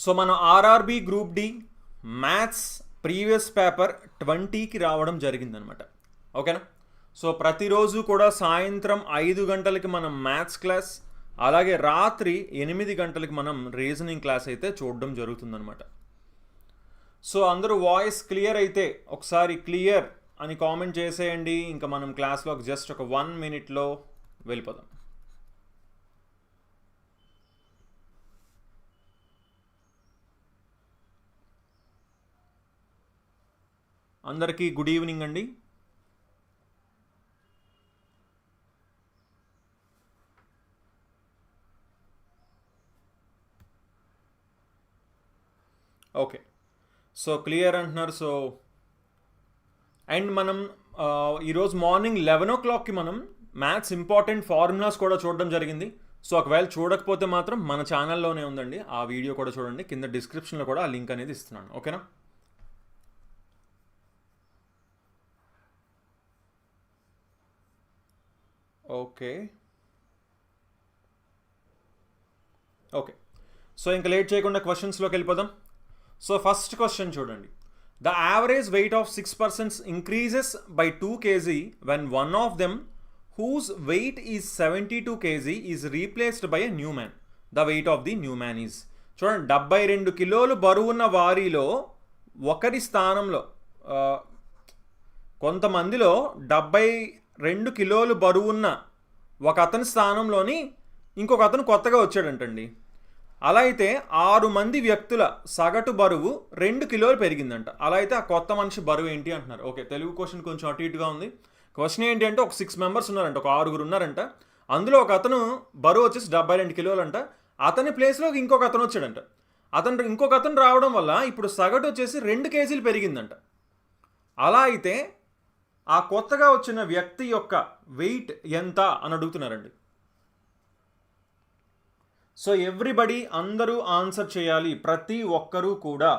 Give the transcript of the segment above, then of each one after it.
So మన RRB group D maths previous paper 20కి రావడం జరిగిందనమాట. ఓకేనా. సో ప్రతిరోజు కూడా సాయంత్రం 5 గంటలకి మనం మ్యాథ్స్ క్లాస్, అలాగే రాత్రి 8 గంటలకి మనం రీజనింగ్ క్లాస్ అయితే చూడడం జరుగుతుందనమాట. సో అందరూ వాయిస్ క్లియర్ అయితే ఒకసారి క్లియర్ అని కామెంట్ చేసేయండి. ఇంకా మనం క్లాస్లో జస్ట్ ఒక 1 మినిట్లో వెళ్ళిపోదాం. అందరికీ గుడ్ ఈవినింగ్ అండి. ఓకే, సో క్లియర్ అంటున్నారు. సో అండ్ మనం ఈరోజు మార్నింగ్ 11 o'clockకి మనం మ్యాథ్స్ ఇంపార్టెంట్ ఫార్ములాస్ కూడా చూడడం జరిగింది. సో ఒకవేళ చూడకపోతే మాత్రం మన ఛానల్లోనే ఉందండి, ఆ వీడియో కూడా చూడండి. కింద డిస్క్రిప్షన్లో కూడా ఆ లింక్ అనేది ఇస్తున్నాను. ఓకేనా. ఓకే ఓకే, సో ఇంకా లేట్ చేయకుండా క్వశ్చన్స్లోకి వెళ్ళిపోదాం. సో ఫస్ట్ క్వశ్చన్ చూడండి. The average weight of 6 persons increases by 2 kg when one of them whose weight is 72 kg is replaced by a new man. The weight of the new man is. చూడండి, 72 కిలోలు బరువున్న వారిలో ఒకరి స్థానంలో కొంతమందిలో 72 కిలోలు బరువున్న ఒక అతని స్థానంలోని ఇంకొక అతను కొత్తగా వచ్చాడంటండి. అలా అయితే 6 మంది వ్యక్తుల సగటు బరువు 2 కిలోలు పెరిగిందంట. అలా అయితే ఆ కొత్త మనిషి బరువు ఏంటి అంటున్నారు. ఓకే, తెలుగు క్వశ్చన్ కొంచెం అటు ఇటుగా ఉంది. క్వశ్చన్ ఏంటి అంటే, ఒక 6 members ఉన్నారంట, ఒక 6 ఉన్నారంట. అందులో ఒక అతను బరువు వచ్చేసి 72 కిలోలు అంట. అతని ప్లేస్లో ఇంకొక అతను వచ్చాడంట. ఇంకొక అతను రావడం వల్ల ఇప్పుడు సగటు వచ్చేసి 2 kg పెరిగిందంట. అలా అయితే ఆ కొత్తగా వచ్చిన వ్యక్తి యొక్క వెయిట్ ఎంత అని అడుగుతున్నారండి. సో ఎవ్రీబడి, అందరూ ఆన్సర్ చేయాలి, ప్రతి ఒక్కరూ కూడా.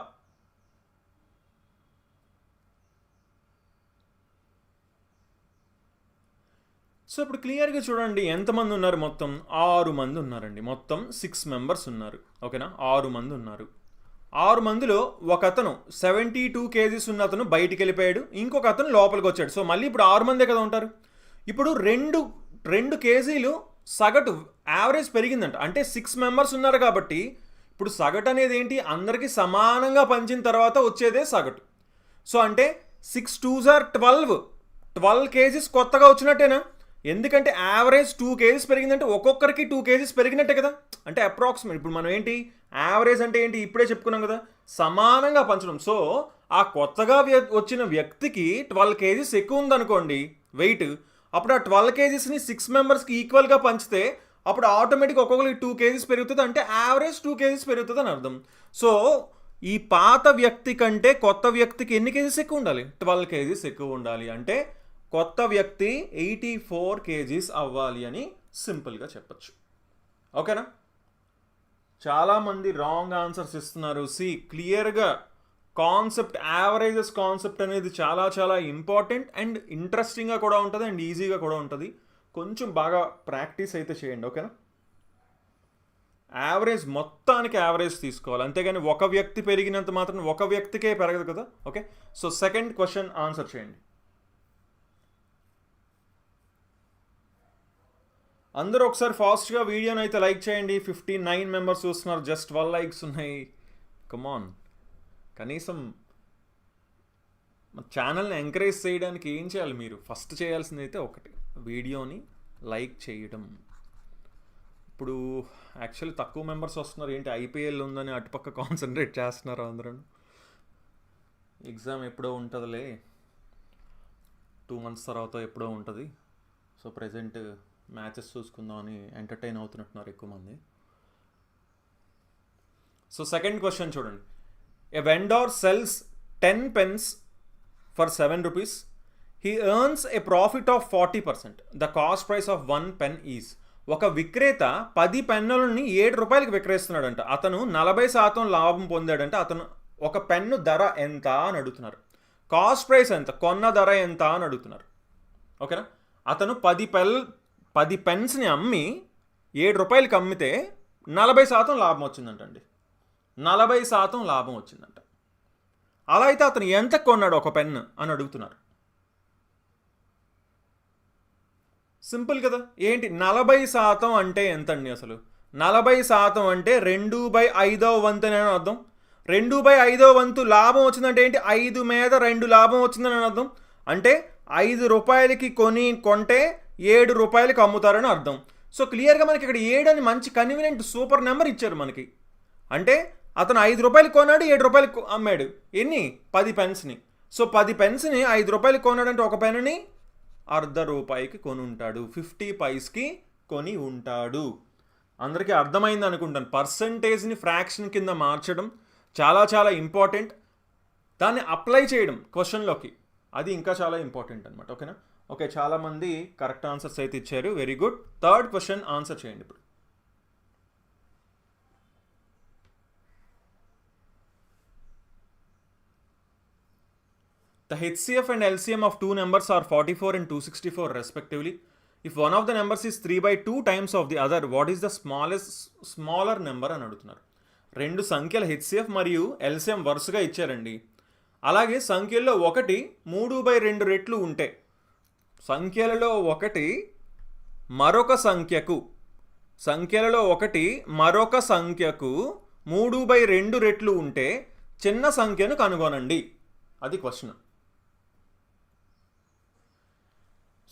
సో ఇప్పుడు క్లియర్గా చూడండి, ఎంతమంది ఉన్నారు? మొత్తం 6 మంది ఉన్నారండి. మొత్తం 6 members ఉన్నారు. ఓకేనా, 6 మంది ఉన్నారు. 6 మందిలో ఒక అతను 72 kgs ఉన్న అతను బయటికి వెళ్ళిపోయాడు, ఇంకొక అతను లోపలికి వచ్చాడు. సో మళ్ళీ ఇప్పుడు 6 మందే కదా ఉంటారు. ఇప్పుడు 2 kgs సగటు యావరేజ్ పెరిగిందంట. అంటే 6 members ఉన్నారు కాబట్టి ఇప్పుడు సగటు అనేది ఏంటి, అందరికీ సమానంగా పంచిన తర్వాత వచ్చేదే సగటు. సో అంటే 6 2s are 12 kgs కొత్తగా వచ్చినట్టేనా? ఎందుకంటే యావరేజ్ 2 kgs పెరిగిందంటే ఒక్కొక్కరికి 2 kgs పెరిగినట్టే కదా. అంటే అప్రాక్సిమేట్ ఇప్పుడు మనం ఏంటి, యావరేజ్ అంటే ఏంటి, ఇప్పుడే చెప్పుకున్నాం కదా, సమానంగా పంచడం. సో ఆ కొత్తగా వచ్చిన వ్యక్తికి 12 kgs ఎక్కువ ఉందనుకోండి వెయిట్, అప్పుడు ఆ 12 kgsని 6 membersకి ఈక్వల్గా పంచితే అప్పుడు ఆటోమేటిక్ ఒక్కొక్కరికి 2 kgs పెరుగుతుంది. అంటే యావరేజ్ 2 kgs పెరుగుతుంది అని అర్థం. సో ఈ పాత వ్యక్తి కంటే కొత్త వ్యక్తికి ఎన్ని kgs ఎక్కువ ఉండాలి? 12 kgs ఎక్కువ ఉండాలి. అంటే కొత్త వ్యక్తి 84 kgs అవ్వాలి అని సింపుల్గా చెప్పచ్చు. ఓకేనా. చాలామంది రాంగ్ ఆన్సర్స్ ఇస్తున్నారు. క్లియర్గా కాన్సెప్ట్, యావరేజెస్ కాన్సెప్ట్ అనేది చాలా చాలా ఇంపార్టెంట్ అండ్ ఇంట్రెస్టింగ్గా కూడా ఉంటుంది అండ్ ఈజీగా కూడా ఉంటుంది. కొంచెం బాగా ప్రాక్టీస్ అయితే చేయండి. ఓకేనా. యావరేజ్ మొత్తానికి యావరేజ్ తీసుకోవాలి, అంతేగాని ఒక వ్యక్తి పెరిగినంత మాత్రం ఒక వ్యక్తికే పెరగదు కదా. Okay, so second question answer చేయండి. అందరూ ఒకసారి ఫాస్ట్గా వీడియోని అయితే లైక్ చేయండి. 59 members చూస్తున్నారు, జస్ట్ 12 likes ఉన్నాయి. కమాన్, కనీసం మన ఛానల్ని ఎంకరేజ్ చేయడానికి ఏం చేయాలి? మీరు ఫస్ట్ చేయాల్సింది అయితే ఒకటి, వీడియోని లైక్ చేయడం. ఇప్పుడు యాక్చువల్లీ తక్కువ మెంబర్స్ వస్తున్నారు. ఏంటి, IPL ఉందని అటుపక్క కాన్సన్ట్రేట్ చేస్తున్నారు అందరూ. ఎగ్జామ్ ఎప్పుడో ఉంటుందిలే, 2 months తర్వాత ఎప్పుడో ఉంటుంది. సో ప్రజెంట్ మ్యాచెస్ చూసుకుందాం అని ఎంటర్టైన్ అవుతున్నట్టున్నారు ఎక్కువ మంది. సో సెకండ్ క్వశ్చన్ చూడండి. A vendor sells 10 pens for 7 rupees. He earns a profit of 40%. The cost price of 1 pen is. ఒక విక్రేత 10 పెన్నులని 7 రూపాయలకి విక్రయిస్తున్నాడంట. అతను 40% లాభం పొందాడంట. అతను ఒక పెన్ను ధర ఎంత అని అడుగుతున్నారు. కాస్ట్ ప్రైస్ ఎంత, కొన్న ధర ఎంత అని అడుగుతున్నారు. ఓకేనా. అతను 10 పెన్స్ని అమ్మి 7 రూపాయలకి అమ్మితే 40% లాభం వచ్చిందంటండి. 40% లాభం వచ్చిందంట. అలా అయితే అతను ఎంత కొన్నాడు ఒక పెన్ అని అడుగుతున్నారు. సింపుల్ కదా. ఏంటి 40% అంటే ఎంతండి అసలు? 40% అంటే 2/5వ వంతు అని అర్థం. 2/5వ వంతు లాభం వచ్చిందంటే ఏంటి? 5 మీద 2 లాభం వచ్చిందని అర్థం. అంటే 5 రూపాయలకి కొంటే 7 రూపాయలకి అమ్ముతారని అర్థం. సో క్లియర్గా మనకి ఇక్కడ 7 అని మంచి కన్వీనియంట్ సూపర్ నెంబర్ ఇచ్చారు మనకి. అంటే అతను 5 రూపాయలకి కొన్నాడు, 7 రూపాయలకి అమ్మాడు. ఎన్ని? 10 పెన్స్ని. సో 10 పెన్స్ని 5 రూపాయలకి కొన్నాడంటే ఒక పెన్ని ₹0.50కి కొని ఉంటాడు, 50 పైస్కి కొని ఉంటాడు. అందరికీ అర్థమైంది అనుకుంటాను. పర్సంటేజ్ని ఫ్రాక్షన్ కింద మార్చడం చాలా చాలా ఇంపార్టెంట్. దాన్ని అప్లై చేయడం క్వశ్చన్లోకి, అది ఇంకా చాలా ఇంపార్టెంట్ అనమాట. ఓకేనా? ఓకే, చాలామంది కరెక్ట్ ఆన్సర్స్ అయితే ఇచ్చారు. Very good. Third question answer చేయండి ఇప్పుడు. The HCF and LCM of two numbers are 44 and 264 respectively. If one of the numbers is 3/2 times of the other, what is the smaller number అని అడుగుతున్నారు. రెండు సంఖ్యల HCF మరియు LCM వరుసగా ఇచ్చారండి. అలాగే సంఖ్యల్లో ఒకటి 3/2 రెట్లు ఉంటే, సంఖ్యలలో ఒకటి మరొక సంఖ్యకు 3/2 రెట్లు ఉంటే చిన్న సంఖ్యను కనుగొనండి. అది క్వశ్చన్.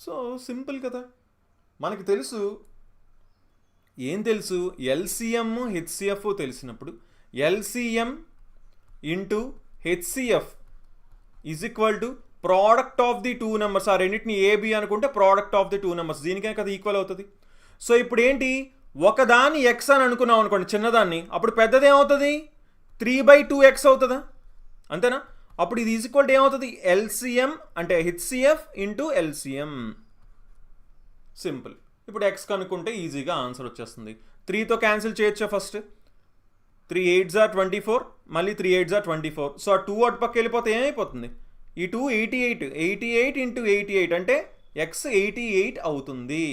సో సింపుల్ కదా. మనకి తెలుసు, ఏం తెలుసు? ఎల్సిఎం హెచ్సిఎఫ్ తెలిసినప్పుడు LCM into HCF is equal to product of the two numbers. ఆ రెండింటిని ఏబి అనుకుంటే product of the two numbers, దీనికే కదా ఈక్వల్ అవుతుంది. సో ఇప్పుడు ఏంటి, ఒకదాన్ని ఎక్స్ అని అనుకున్నాం అనుకోండి, చిన్నదాన్ని, అప్పుడు పెద్దది ఏమవుతుంది? 3/2x అవుతుందా? అంతేనా? అప్పుడు ఇది ఈజ్ ఈక్వల్ టు ఏమవుతుంది? ఎల్సిఎం అంటే హెచ్సిఎఫ్ ఇంటూ ఎల్సిఎం. సింపుల్. ఇప్పుడు ఎక్స్ కనుక్కుంటే ఈజీగా ఆన్సర్ వచ్చేస్తుంది. 3తో క్యాన్సిల్ చేయొచ్చా? ఫస్ట్ 3 8s are 24, మళ్ళీ 3 8s are 24. సో ఆ 2 అటు పక్క వెళ్ళిపోతే ఏమైపోతుంది? ఈ 2 88 ఇంటూ 88 అంటే ఎక్స్ 88 అవుతుంది.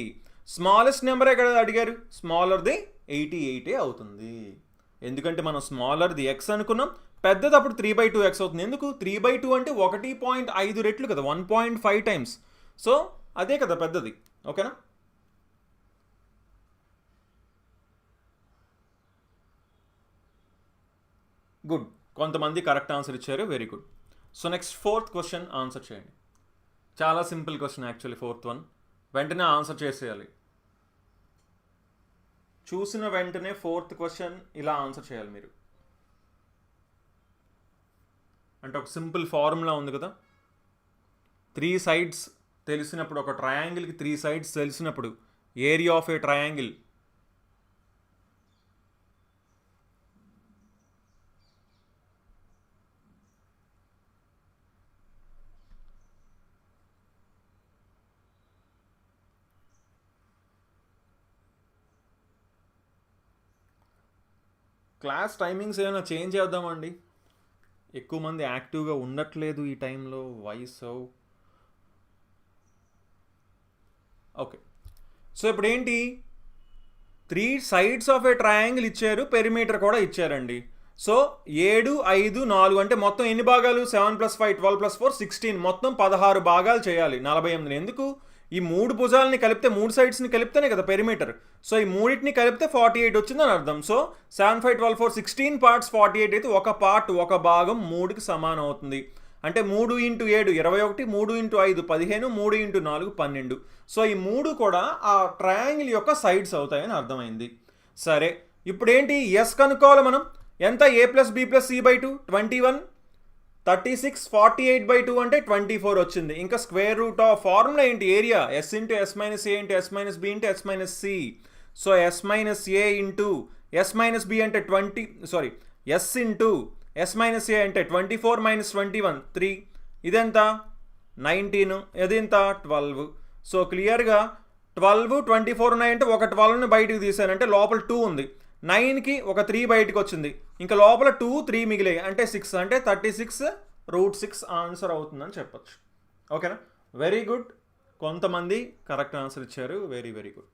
స్మాలెస్ట్ నెంబరే కదా అడిగారు, స్మాలర్ది 88 అవుతుంది. ఎందుకంటే మనం స్మాలర్ది ఎక్స్ అనుకున్నాం, పెద్దది అప్పుడు 3/2x అవుతుంది. ఎందుకు? 3/2 అంటే 1.5 రెట్లు కదా, 1.5 టైమ్స్. సో అదే కదా పెద్దది. ఓకేనా? గుడ్. కొంతమంది కరెక్ట్ ఆన్సర్ ఇచ్చారు. Very good. So next fourth question answer చేయండి. చాలా simple question actually fourth one. వెంటనే ఆన్సర్ చేసేయాలి. చూసిన వెంటనే ఫోర్త్ క్వశ్చన్ ఇలా ఆన్సర్ చేయాలి మీరు. అంటే ఒక సింపుల్ ఫార్ములా ఉంది కదా, 3 sides తెలిసినప్పుడు, ఒక ట్రయాంగిల్కి 3 sides తెలిసినప్పుడు area of a triangle class timings ఏమైనా చేంజ్ చేద్దామండి. ఎక్కువ మంది యాక్టివ్గా ఉండట్లేదు ఈ టైంలో. వయసు ఓకే. సో ఇప్పుడు ఏంటి, 3 sides ఆఫ్ ఏ ట్రయాంగిల్ ఇచ్చారు, పెరిమీటర్ కూడా ఇచ్చారండి. సో 7 5 4 అంటే మొత్తం ఎన్ని భాగాలు? 7 + 5 12 + 4 16, మొత్తం 16 భాగాలు చేయాలి 48. ఎందుకు? ఈ 3 భుజాలని కలిపితే, 3 sides కలిపితేనే కదా పెరిమీటర్. సో ఈ మూడింటిని కలిపితే 48 వచ్చిందని అర్థం. సో 7 5 12 4 16 parts 48 అయితే ఒక పార్ట్, ఒక భాగం 3కి సమానం అవుతుంది. అంటే 3 × 7 21, 3 × 5 15, 3 × 4 12. సో ఈ 3 కూడా ఆ ట్రయాంగిల్ యొక్క సైడ్స్ అవుతాయని అర్థమైంది. సరే, ఇప్పుడు ఏంటి, ఎస్ కనుక్కోవాలి మనం. ఎంత? a + b + c/2 21, 36 48/2 అంటే 24 వచ్చింది. ఇంకా స్క్వేర్ రూట్ ఆఫ్ ఫార్ములా ఏంటి? Area s × s - a × s - b × s - c. So s - a × s - b అంటే s × s - a అంటే 24 - 21 3. ఇదెంత? 19. ఇదెంత? 12. సో క్లియర్గా 12 24 ఉన్నాయంటే ఒక 12ని బయటికి తీసానంటే లోపల 2 ఉంది. 9కి ఒక 3 బయటకు వచ్చింది, ఇంకా లోపల 2 3 మిగిలాయి అంటే 6. అంటే 36√6 ఆన్సర్ అవుతుందని చెప్పచ్చు. ఓకేనా? Very good. కొంతమంది కరెక్ట్ ఆన్సర్ ఇచ్చారు. Very very good.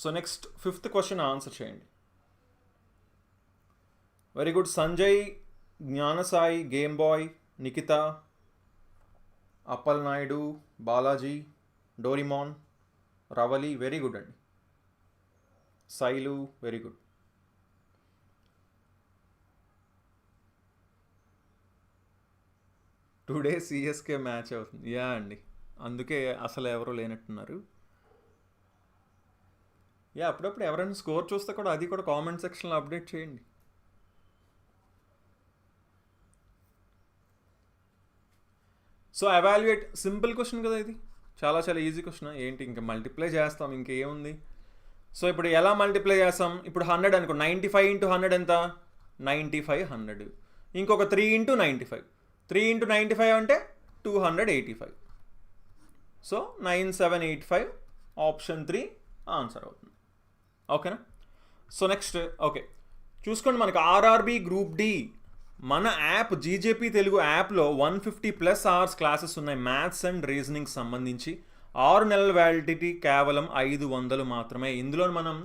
So next 5th question answer చేయండి. Very good. Sanjay, Gnanasai, game boy, Nikhita, Appal Naidu, Balaji, Doraemon, Ravali, very good అండి. Sailu, very good. Today CSK match అవుతుంది. యా అండి, అందుకే అసలు ఎవరు లేనట్టున్నారు. యా, అప్పుడప్పుడు ఎవరైనా స్కోర్ చూస్తే కూడా అది కూడా కామెంట్ సెక్షన్లో అప్డేట్ చేయండి. సో ఎవాల్యుయేట్, సింపుల్ క్వశ్చన్ కదా ఇది, చాలా చాలా ఈజీ క్వశ్చన్. ఏంటి ఇంకా మల్టిప్లై చేస్తాం, ఇంకేముంది. సో ఇప్పుడు ఎలా మల్టిప్లై చేస్తాం? ఇప్పుడు 100 అనుకో, 95 ఇంటూ 100 ఎంత? 95 100. ఇంకొక 3 ఇంటూ 95, 3 ఇంటూ 95 అంటే 285. సో 9785 ఆప్షన్ 3 ఆన్సర్ అవుతుంది. ఓకేనా? సో నెక్స్ట్, ఓకే చూసుకోండి, మనకు ఆర్ఆర్బి గ్రూప్ డి మన యాప్ జీజేపీ తెలుగు యాప్లో 150+ అవర్స్ క్లాసెస్ ఉన్నాయి మ్యాథ్స్ అండ్ రీజనింగ్ సంబంధించి. 6 నెలల వ్యాలిడిటీ కేవలం 500 మాత్రమే. ఇందులో మనం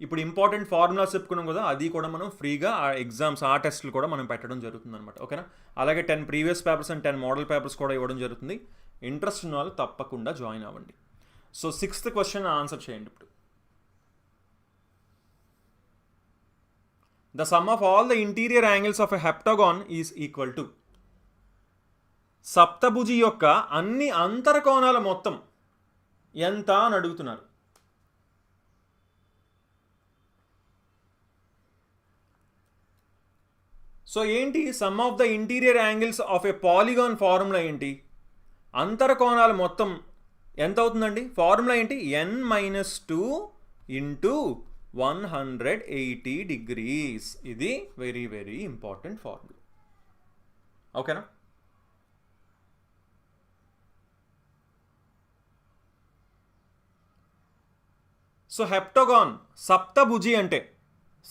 ఇప్పుడు ఇంపార్టెంట్ ఫార్ములాస్ చెప్పుకున్నాం కదా, అది కూడా మనం ఫ్రీగా ఆ ఎగ్జామ్స్, ఆ టెస్ట్లు కూడా మనం పెట్టడం జరుగుతుంది అనమాట. ఓకేనా? అలాగే 10 previous papers and 10 model papers కూడా ఇవ్వడం జరుగుతుంది. ఇంట్రెస్ట్ ఉన్న వాళ్ళు తప్పకుండా జాయిన్ అవ్వండి. సో 6th క్వశ్చన్ ఆన్సర్ చేయండి ఇప్పుడు. The sum of all the interior angles of a heptagon is equal to. సప్తభుజి యొక్క అన్ని అంతర కోణాల మొత్తం ఎంత అని అడుగుతున్నారు. సో ఏంటి sum of the interior angles of A polygon formula ఏంటి? అంతర కోణాల మొత్తం ఎంత అవుతుందండి? ఫార్ములా ఏంటి? n-2 into 180 degrees. ఇది వెరీ వెరీ ఇంపార్టెంట్ ఫార్ములా. ఓకేనా? సో హెప్టగాన్, సప్తభుజి అంటే,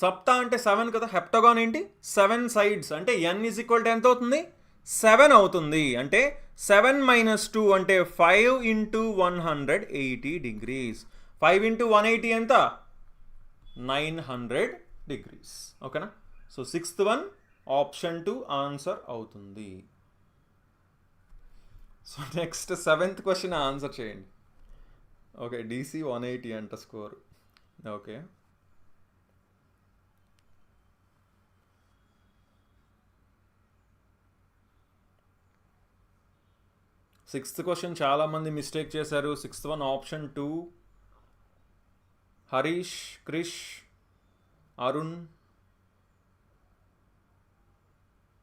సప్త అంటే 7 కదా, హెప్టగాన్ ఏంటి? 7 సైడ్స్ అంటే n = ఎంత అవుతుంది? 7 అవుతుంది. అంటే 7 - 2 అంటే 5 ఇంటూ 180 degrees. 5 ఇంటూ 180 ఎంత? 900 degrees. ఓకేనా? So 6th one option 2 answer అవుతుంది. So next 7th question answer చేయండి. ఓకే, DC 180 అంట స్కోర్. ఓకే, సిక్స్త్ క్వశ్చన్ చాలామంది మిస్టేక్ చేశారు. 6th one option 2. Harish, Krish, Arun,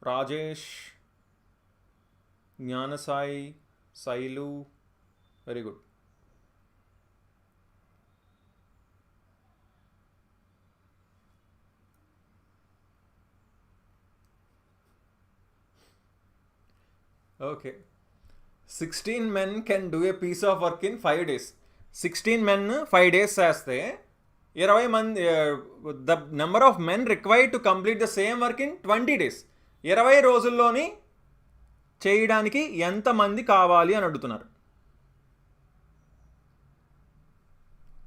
Rajesh, Gnanasai, Shailu, very good. Okay, 16 men can do a piece of work in 5 days. 16 men 5 days చేస్తే 20 మంది, the number of men required to complete the same work in 20 days. 20 రోజుల్లోని చేయడానికి ఎంతమంది కావాలి అని అడుగుతున్నారు.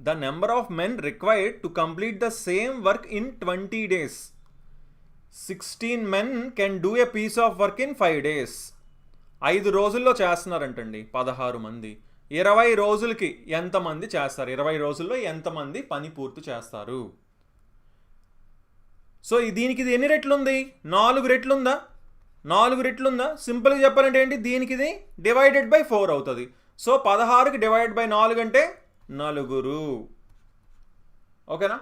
The number of men required to complete the same work in 20 days. 16 men can do a piece of work in 5 days. 5 రోజుల్లో చేస్తున్నారంటండి 16 మంది. 20 రోజులకి ఎంతమంది చేస్తారు? 20 రోజుల్లో ఎంతమంది పని పూర్తి చేస్తారు? సో దీనికి ఇది ఎన్ని రెట్లు ఉంది? 4 రెట్లు ఉందా? 4 రెట్లు ఉందా? సింపుల్గా చెప్పాలంటే ఏంటి? దీనికి ఇది డివైడెడ్ బై 4 అవుతుంది. సో 16కి డివైడెడ్ బై 4 అంటే 4. ఓకేనా?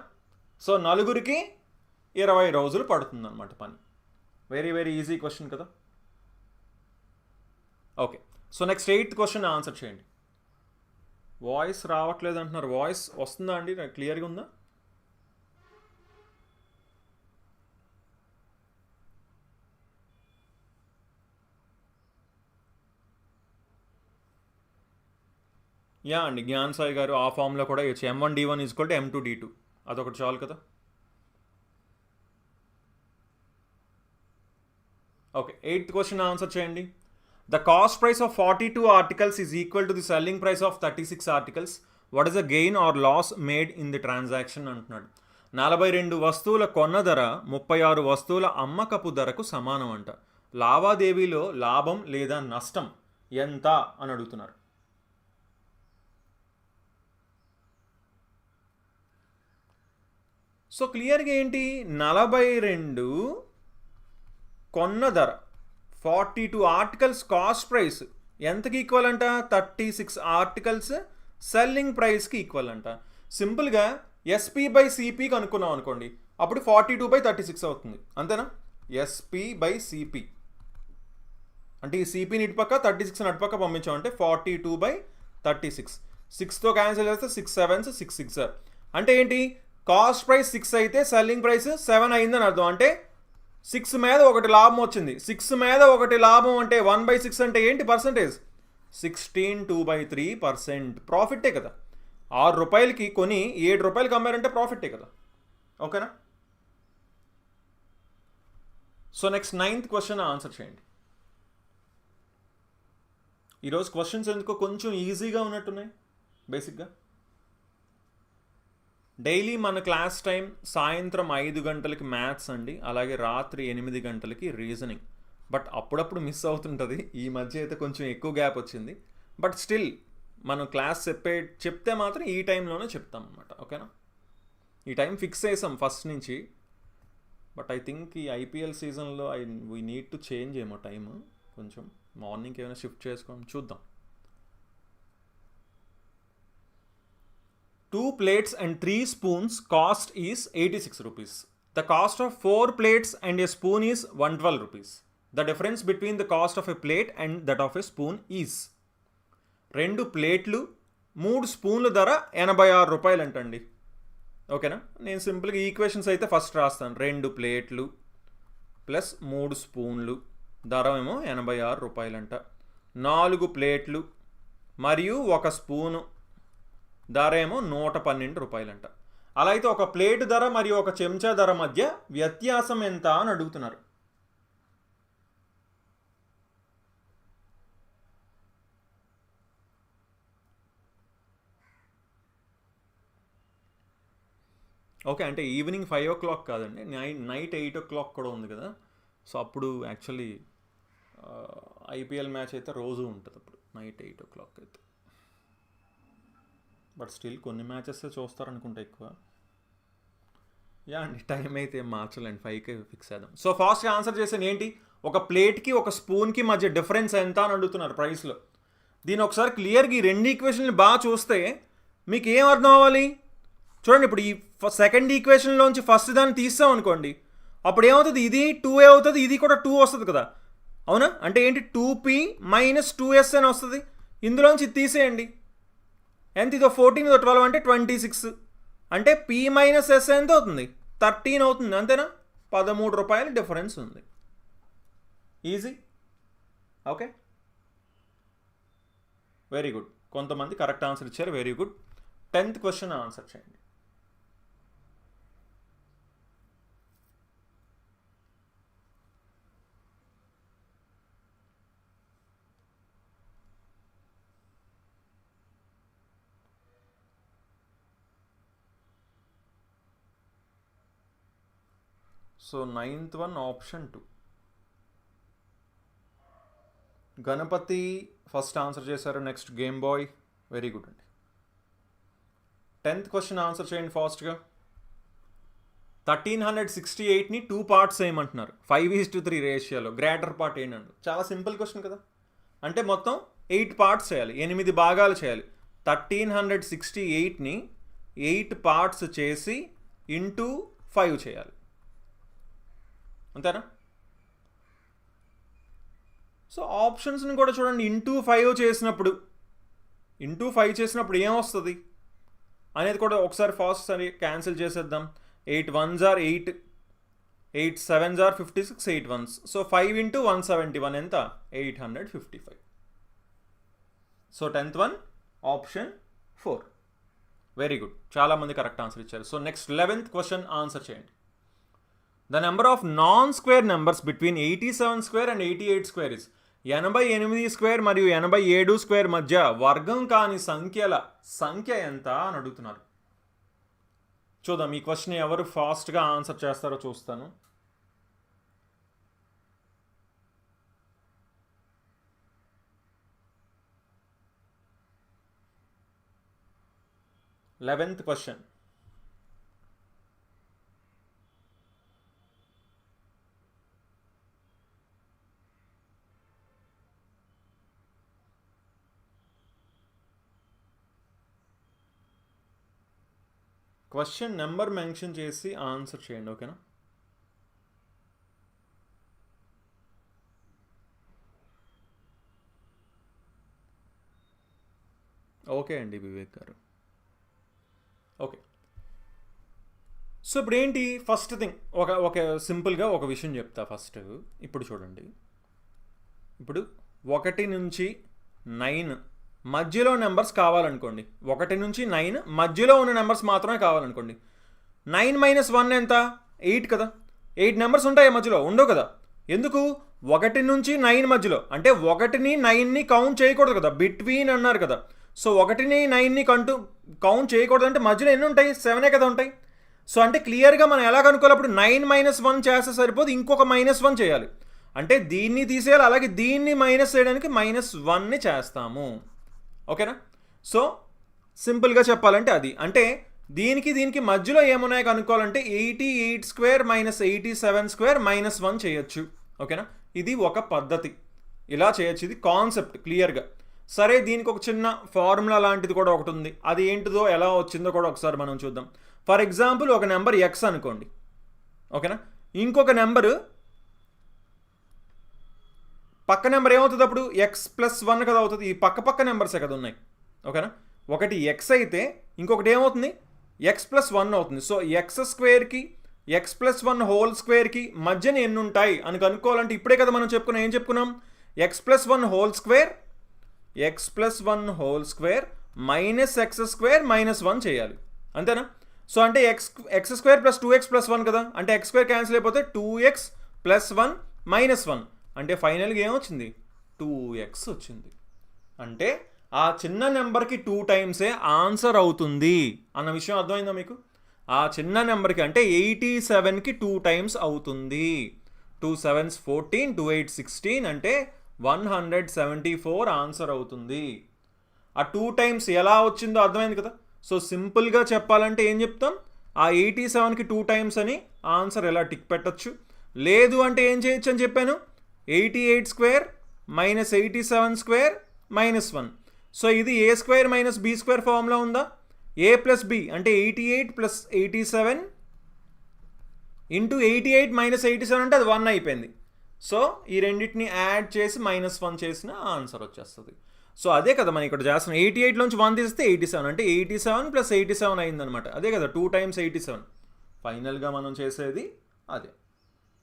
సో 4కి 20 రోజులు పడుతుంది అనమాట పని. వెరీ వెరీ ఈజీ క్వశ్చన్ కదా. Okay, so next 8th question answer చేయండి. వాయిస్ రావట్లేదు అంటున్నారు. వాయిస్ వస్తుందా అండి? క్లియర్గా ఉందా? యా అండి, జ్ఞాన్ సాయి గారు ఆ ఫామ్లో కూడా ఇవ్వచ్చు. M1D1 = M2D2, అదొకటి చాలు కదా. ఓకే, 8th క్వశ్చన్ ఆన్సర్ చేయండి. The cost price of 42 articles is equal to the selling price of 36 articles. What is the gain or loss made in the transaction అంటున్నాడు. 42 వస్తువుల కొన్న ధర 36 వస్తువుల అమ్మకపు ధరకు సమానం అంట. లావాదేవీలో లాభం లేదా నష్టం ఎంత అని అడుగుతున్నారు. సో క్లియర్గా ఏంటి, 42 కొన్న ధర 42 ఆర్టికల్స్ కాస్ట్ ప్రైస్ ఎంతకి ఈక్వల్ అంట, 36 ఆర్టికల్స్ సెల్లింగ్ ప్రైస్కి ఈక్వల్ అంట. సింపుల్గా SP/CP కనుక్కున్నాం అనుకోండి, అప్పుడు 42/36 అవుతుంది, అంతేనా? SP/CP అంటే ఈ CPని ఇటుపక్క 36 అటుపక్క పంపించామంటే 42/36. 6తో క్యాన్సిల్ చేస్తే 6 7s 6 6 అంటే ఏంటి, కాస్ట్ ప్రైస్ 6 అయితే సెల్లింగ్ ప్రైస్ 7 అయిందని అర్థం. అంటే 6 మీద 1 లాభం వచ్చింది. 6 మీద 1 లాభం అంటే 1/6 అంటే ఏంటి పర్సంటేజ్, 16 2/3% ప్రాఫిటే కదా. 6 రూపాయలకి కొని 7 రూపాయలకి అమ్మారంటే ప్రాఫిటే కదా. ఓకేనా? So next 9th question answer చేయండి. ఈరోజు క్వశ్చన్స్ ఎందుకో కొంచెం ఈజీగా ఉన్నట్టున్నాయి. బేసిక్గా డైలీ మన క్లాస్ టైం సాయంత్రం 5 గంటలకి మ్యాథ్స్ అండి, అలాగే రాత్రి 8 గంటలకి రీజనింగ్. బట్ అప్పుడప్పుడు మిస్ అవుతుంటుంది. ఈ మధ్య అయితే కొంచెం ఎక్కువ గ్యాప్ వచ్చింది. బట్ స్టిల్ మనం క్లాస్ చెప్తే మాత్రం ఈ టైంలోనే చెప్తాం అనమాట. ఓకేనా? ఈ టైం ఫిక్స్ చేసాం ఫస్ట్ నుంచి. బట్ ఐ థింక్ ఈ IPL సీజన్లో వీ నీడ్ టు చేంజ్ ఏమో టైము, కొంచెం మార్నింగ్కి ఏమైనా షిఫ్ట్ చేసుకొని చూద్దాం. 2 plates and 3 spoons cost is 86 rupees. The cost of 4 plates and a spoon is 112 rupees. The difference between the cost of a plate and that of a spoon is. 2 ప్లేట్లు 3 స్పూన్ల ధర 86 రూపాయలు అంటండి. ఓకేనా? నేను సింపుల్గా ఈక్వేషన్స్ అయితే ఫస్ట్ రాస్తాను. 2 ప్లేట్లు ప్లస్ 3 స్పూన్లు ధర ఏమో 86 రూపాయలంట. 4 ప్లేట్లు మరియు 1 స్పూను ధర ఏమో 112 రూపాయలంట. అలా అయితే ఒక ప్లేట్ ధర మరియు ఒక చెంచా ధర మధ్య వ్యత్యాసం ఎంత అని అడుగుతున్నారు. ఓకే, అంటే ఈవినింగ్ 5 o'clock కాదండి, నైట్ 8 o'clock కూడా ఉంది కదా. సో అప్పుడు యాక్చువల్లీ IPL మ్యాచ్ అయితే రోజు ఉంటుంది అప్పుడు నైట్ 8 o'clock అయితే. బట్ స్టిల్ కొన్ని మ్యాచెస్ చూస్తారనుకుంటా ఎక్కువ. యా అండి, టైం అయితే మార్చలేండి, 5కి ఫిక్స్ చేద్దాం. సో ఫాస్ట్గా ఆన్సర్ చేసాను. ఏంటి, ఒక ప్లేట్కి ఒక స్పూన్కి మధ్య డిఫరెన్స్ ఎంత అని అడుగుతున్నారు ప్రైస్లో. దీని ఒకసారి క్లియర్గా ఈ 2 ఈక్వేషన్ని బాగా చూస్తే మీకు ఏం అర్థం అవ్వాలి చూడండి. ఇప్పుడు ఈ సెకండ్ ఈక్వేషన్లోంచి ఫస్ట్ దాన్ని తీస్తాం అనుకోండి, అప్పుడు ఏమవుతుంది, ఇది 2a అవుతుంది, ఇది కూడా 2 వస్తుంది కదా. అవునా? అంటే ఏంటి, 2p - 2s అని వస్తుంది. ఇందులోంచి ఇది తీసేయండి, ఎంత, ఇదో 14 ఇదో 12 అంటే 26. అంటే p - s ఎంత అవుతుంది, 13 అవుతుంది, అంతేనా? 13 రూపాయలు డిఫరెన్స్ ఉంది. ఈజీ. Okay, very good. కొంతమంది కరెక్ట్ ఆన్సర్ ఇచ్చారు, very good. 10th question answer చేయండి. So 9th one option 2 Ganapathi first answer చేశారు. Next game boy, very good అండి. 10th క్వశ్చన్ ఆన్సర్ చేయండి ఫాస్ట్గా. 1368ని 2 parts చేయమంటున్నారు, 5:3 రేషియోలో. గ్రేటర్ పార్ట్ ఏంటండి, చాలా సింపుల్ క్వశ్చన్ కదా. అంటే మొత్తం 8 parts చేయాలి, 8 భాగాలు చేయాలి. 1368ని 8 parts చేసి ఇంటూ 5 చేయాలి, అంతేనా? సో ఆప్షన్స్ని కూడా చూడండి. ఇంటూ 5 చేసినప్పుడు ఏమొస్తుంది అనేది కూడా ఒకసారి ఫాస్ట్ సరే క్యాన్సిల్ చేసేద్దాం. 8 1s are 8, 8 7s are 56, 8 1s. So 5 × 171 ఎంత, 855. So 10th one option 4, very good. చాలామంది కరెక్ట్ ఆన్సర్ ఇచ్చారు. So next 11th question answer చేయండి. The number of non-square numbers between 87 square and 88 square is 88 square మరియు 87 square మధ్య వర్గం కాని సంఖ్యల సంఖ్య ఎంత అని అడుగుతున్నారు. చూద్దాం ఈ క్వశ్చన్ ఎవరు ఫాస్ట్గా ఆన్సర్ చేస్తారో చూస్తాను. Eleventh question. Question number mention చేసి ఆన్సర్ చేయండి, ఓకేనా? ఓకే అండి వివేక్ గారు. ఓకే, సో ఇప్పుడు ఏంటి ఫస్ట్ థింగ్, ఒక సింపుల్గా ఒక విషయం చెప్తా ఫస్ట్. ఇప్పుడు చూడండి, ఇప్పుడు 1 నుంచి 9 మధ్యలో నెంబర్స్ కావాలనుకోండి. 1 నుంచి 9 మధ్యలో ఉన్న నెంబర్స్ మాత్రమే కావాలనుకోండి. 9 - 1 ఎంత? 8 కదా. 8 నెంబర్స్ ఉంటాయి మధ్యలో, ఉండవు కదా. ఎందుకు? 1 నుంచి 9 మధ్యలో, అంటే 1ని 9ని కౌంట్ చేయకూడదు కదా, బిట్వీన్ అన్నారు కదా. సో 1ని 9ని కౌంట్ చేయకూడదు అంటే మధ్యలో ఎన్ని ఉంటాయి? 7 కదా ఉంటాయి. సో అంటే క్లియర్గా మనం ఎలా కనుక్కోవాలి? అప్పుడు 9 - 1 చేస్తే సరిపోదు, ఇంకొక -1 చేయాలి. అంటే దీన్ని తీసేయాలి, అలాగే దీన్ని మైనస్ చేయడానికి -1ని చేస్తాము, ఓకేనా? సో సింపుల్గా చెప్పాలంటే అది. అంటే దీనికి మధ్యలో ఏమున్నాయో కనుక్కోవాలంటే 88² - 87² -1 చేయొచ్చు, ఓకేనా? ఇది ఒక పద్ధతి, ఇలా చేయొచ్చు. ఇది కాన్సెప్ట్ క్లియర్గా. సరే, దీనికి ఒక చిన్న ఫార్ములా లాంటిది కూడా ఒకటి ఉంది. అది ఏంటిదో ఎలా వచ్చిందో కూడా ఒకసారి మనం చూద్దాం. ఫర్ ఎగ్జాంపుల్ ఒక నెంబర్ ఎక్స్ అనుకోండి, ఓకేనా? ఇంకొక నెంబరు పక్క నెంబర్ ఏమవుతుంది అప్పుడు? x+1 కదా అవుతుంది. ఈ పక్క నెంబర్సే కదా ఉన్నాయి, ఓకేనా? ఒకటి ఎక్స్ అయితే ఇంకొకటి ఏమవుతుంది? x+1 అవుతుంది. సో x²కి x+1² మధ్యన ఎన్ని ఉంటాయి అని కనుక్కోవాలంటే ఇప్పుడే కదా మనం చెప్పుకున్నాం. ఏం చెప్పుకున్నాం? x+1² x+1² -x² -1 చేయాలి, అంతేనా? సో అంటే x² + 2x + 1 కదా, అంటే x² క్యాన్సిల్ అయిపోతే 2x + 1 -1, అంటే ఫైనల్గా ఏమొచ్చింది? 2x వచ్చింది. అంటే ఆ చిన్న నెంబర్కి 2 టైమ్సే ఆన్సర్ అవుతుంది అన్న విషయం అర్థమైందా మీకు? ఆ చిన్న నెంబర్కి అంటే 87కి 2 టైమ్స్ అవుతుంది. 2 7s 14, 2 8 16, అంటే 174 ఆన్సర్ అవుతుంది. ఆ 2 టైమ్స్ ఎలా వచ్చిందో అర్థమైంది కదా. సో సింపుల్గా చెప్పాలంటే ఏం చెప్తాం? ఆ 87కి 2 టైమ్స్ అని ఆన్సర్ ఎలా టిక్ పెట్టచ్చు. లేదు అంటే ఏం చేయొచ్చు అని చెప్పాను? 88² - 87² -1. సో ఇది a² - b² ఫార్ములా ఉందా? a + b అంటే 88 + 87 ఇంటూ 88 - 87 అంటే అది 1 అయిపోయింది. సో ఈ రెండింటిని యాడ్ చేసి -1 చేసిన ఆన్సర్ వచ్చేస్తుంది. సో అదే కదా మనం ఇక్కడ చేస్తున్నాం. 88లోంచి 1 తీస్తే 87, అంటే 87 + 87 అయిందనమాట. అదే కదా 2 టైమ్స్ 87. ఫైనల్గా మనం చేసేది అదే,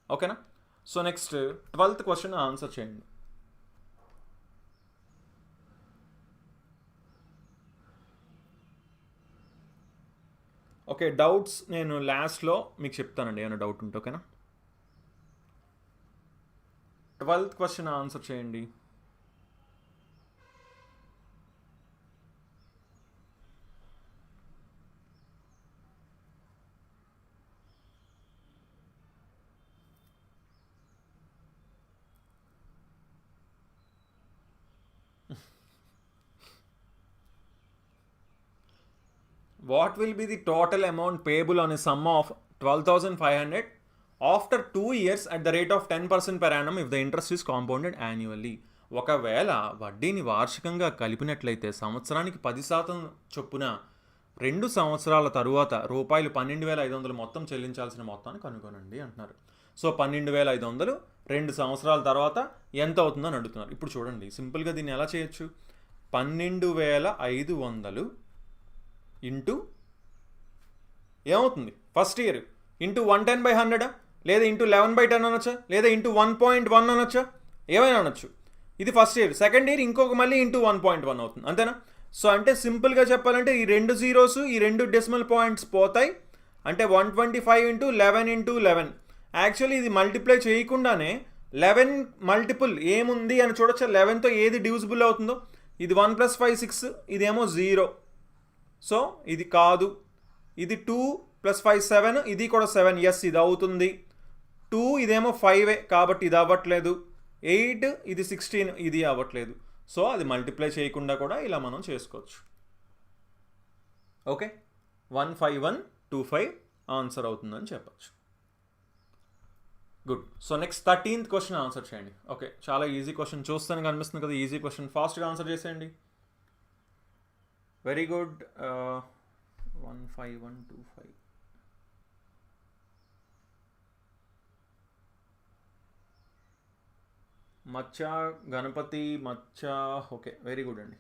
ఓకేనా? So next 12th question answer చేయండి. ఓకే, డౌట్స్ నేను లాస్ట్లో మీకు చెప్తానండి, ఏమైనా డౌట్ ఉంటే, ఓకేనా? 12th క్వశ్చన్ ఆన్సర్ చేయండి. What will be the total amount payable on a sum of 12,500 after 2 years at the rate of 10% per annum if the interest is compounded annually? ఒకవేళ వడ్డీని వార్షికంగా కలిపినట్లయితే సంవత్సరానికి 10% చొప్పున 2 సంవత్సరాల తరువాత రూపాయలు 12,500 మొత్తం చెల్లించాల్సిన మొత్తాన్ని కనుగొనండి అంటున్నారు. సో 12,500 2 సంవత్సరాల తర్వాత ఎంత అవుతుందో అని అడుగుతున్నారు. ఇప్పుడు చూడండి, సింపుల్గా దీన్ని ఎలా చేయొచ్చు? 12,500 ఇంటూ ఏమవుతుంది? ఫస్ట్ ఇయర్ ఇంటూ 110/100, లేదా ఇంటూ 11/10 అనొచ్చా, లేదా ఇంటూ 1.1 అనొచ్చా, ఏమైనా అనొచ్చు. ఇది ఫస్ట్ ఇయర్. సెకండ్ ఇయర్ ఇంకొక మళ్ళీ ఇంటూ 1.1 అవుతుంది, అంతేనా? సో అంటే సింపుల్గా చెప్పాలంటే ఈ 2 zeros ఈ 2 డెసిమల్ పాయింట్స్ పోతాయి. అంటే 125 × 11 × 11. యాక్చువల్లీ ఇది మల్టిప్లై చేయకుండానే 11 మల్టిపుల్ ఏముంది అని చూడొచ్చా? 11తో ఏది డివిజిబుల్ అవుతుందో. ఇది 1 + 5 6, ఇదేమో 0. సో ఇది కాదు. ఇది 2 ప్లస్ 5 7, ఇది కూడా 7, ఎస్ ఇది అవుతుంది. 2 ఇదేమో 5 కాబట్టి ఇది అవ్వట్లేదు. 8 ఇది 16, ఇది అవ్వట్లేదు. సో అది మల్టిప్లై చేయకుండా కూడా ఇలా మనం చేసుకోవచ్చు. ఓకే, 15125 ఆన్సర్ అవుతుందని చెప్పచ్చు. Good. So next 13th question answer చేయండి. ఓకే, చాలా ఈజీ క్వశ్చన్, చూస్తాను కనిపిస్తుంది కదా ఈజీ క్వశ్చన్, ఫాస్ట్గా ఆన్సర్ చేసేయండి. Very good. 15125. మచ్చ గణపతి మచ్చ. ఓకే, వెరీ గుడ్ అండి.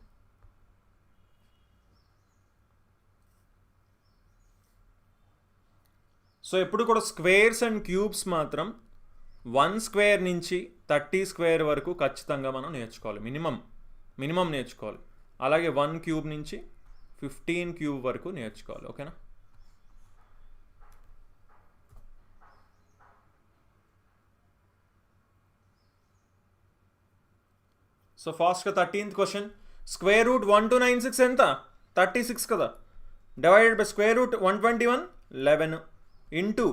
సో ఎప్పుడు కూడా స్క్వేర్స్ అండ్ క్యూబ్స్ మాత్రం 1 స్క్వేర్ నుంచి 30 స్క్వేర్ వరకు ఖచ్చితంగా మనం నేర్చుకోవాలి, మినిమం నేర్చుకోవాలి. అలాగే 1 క్యూబ్ నుంచి 15 క్యూబ్ వరకు నేర్చుకోవాలి. ఓకేనా? సో ఫాస్ట్గా 13th క్వశ్చన్. స్క్వేర్ రూట్ 1296 ఎంత? 36 కదా. Divided by square root 121 11 into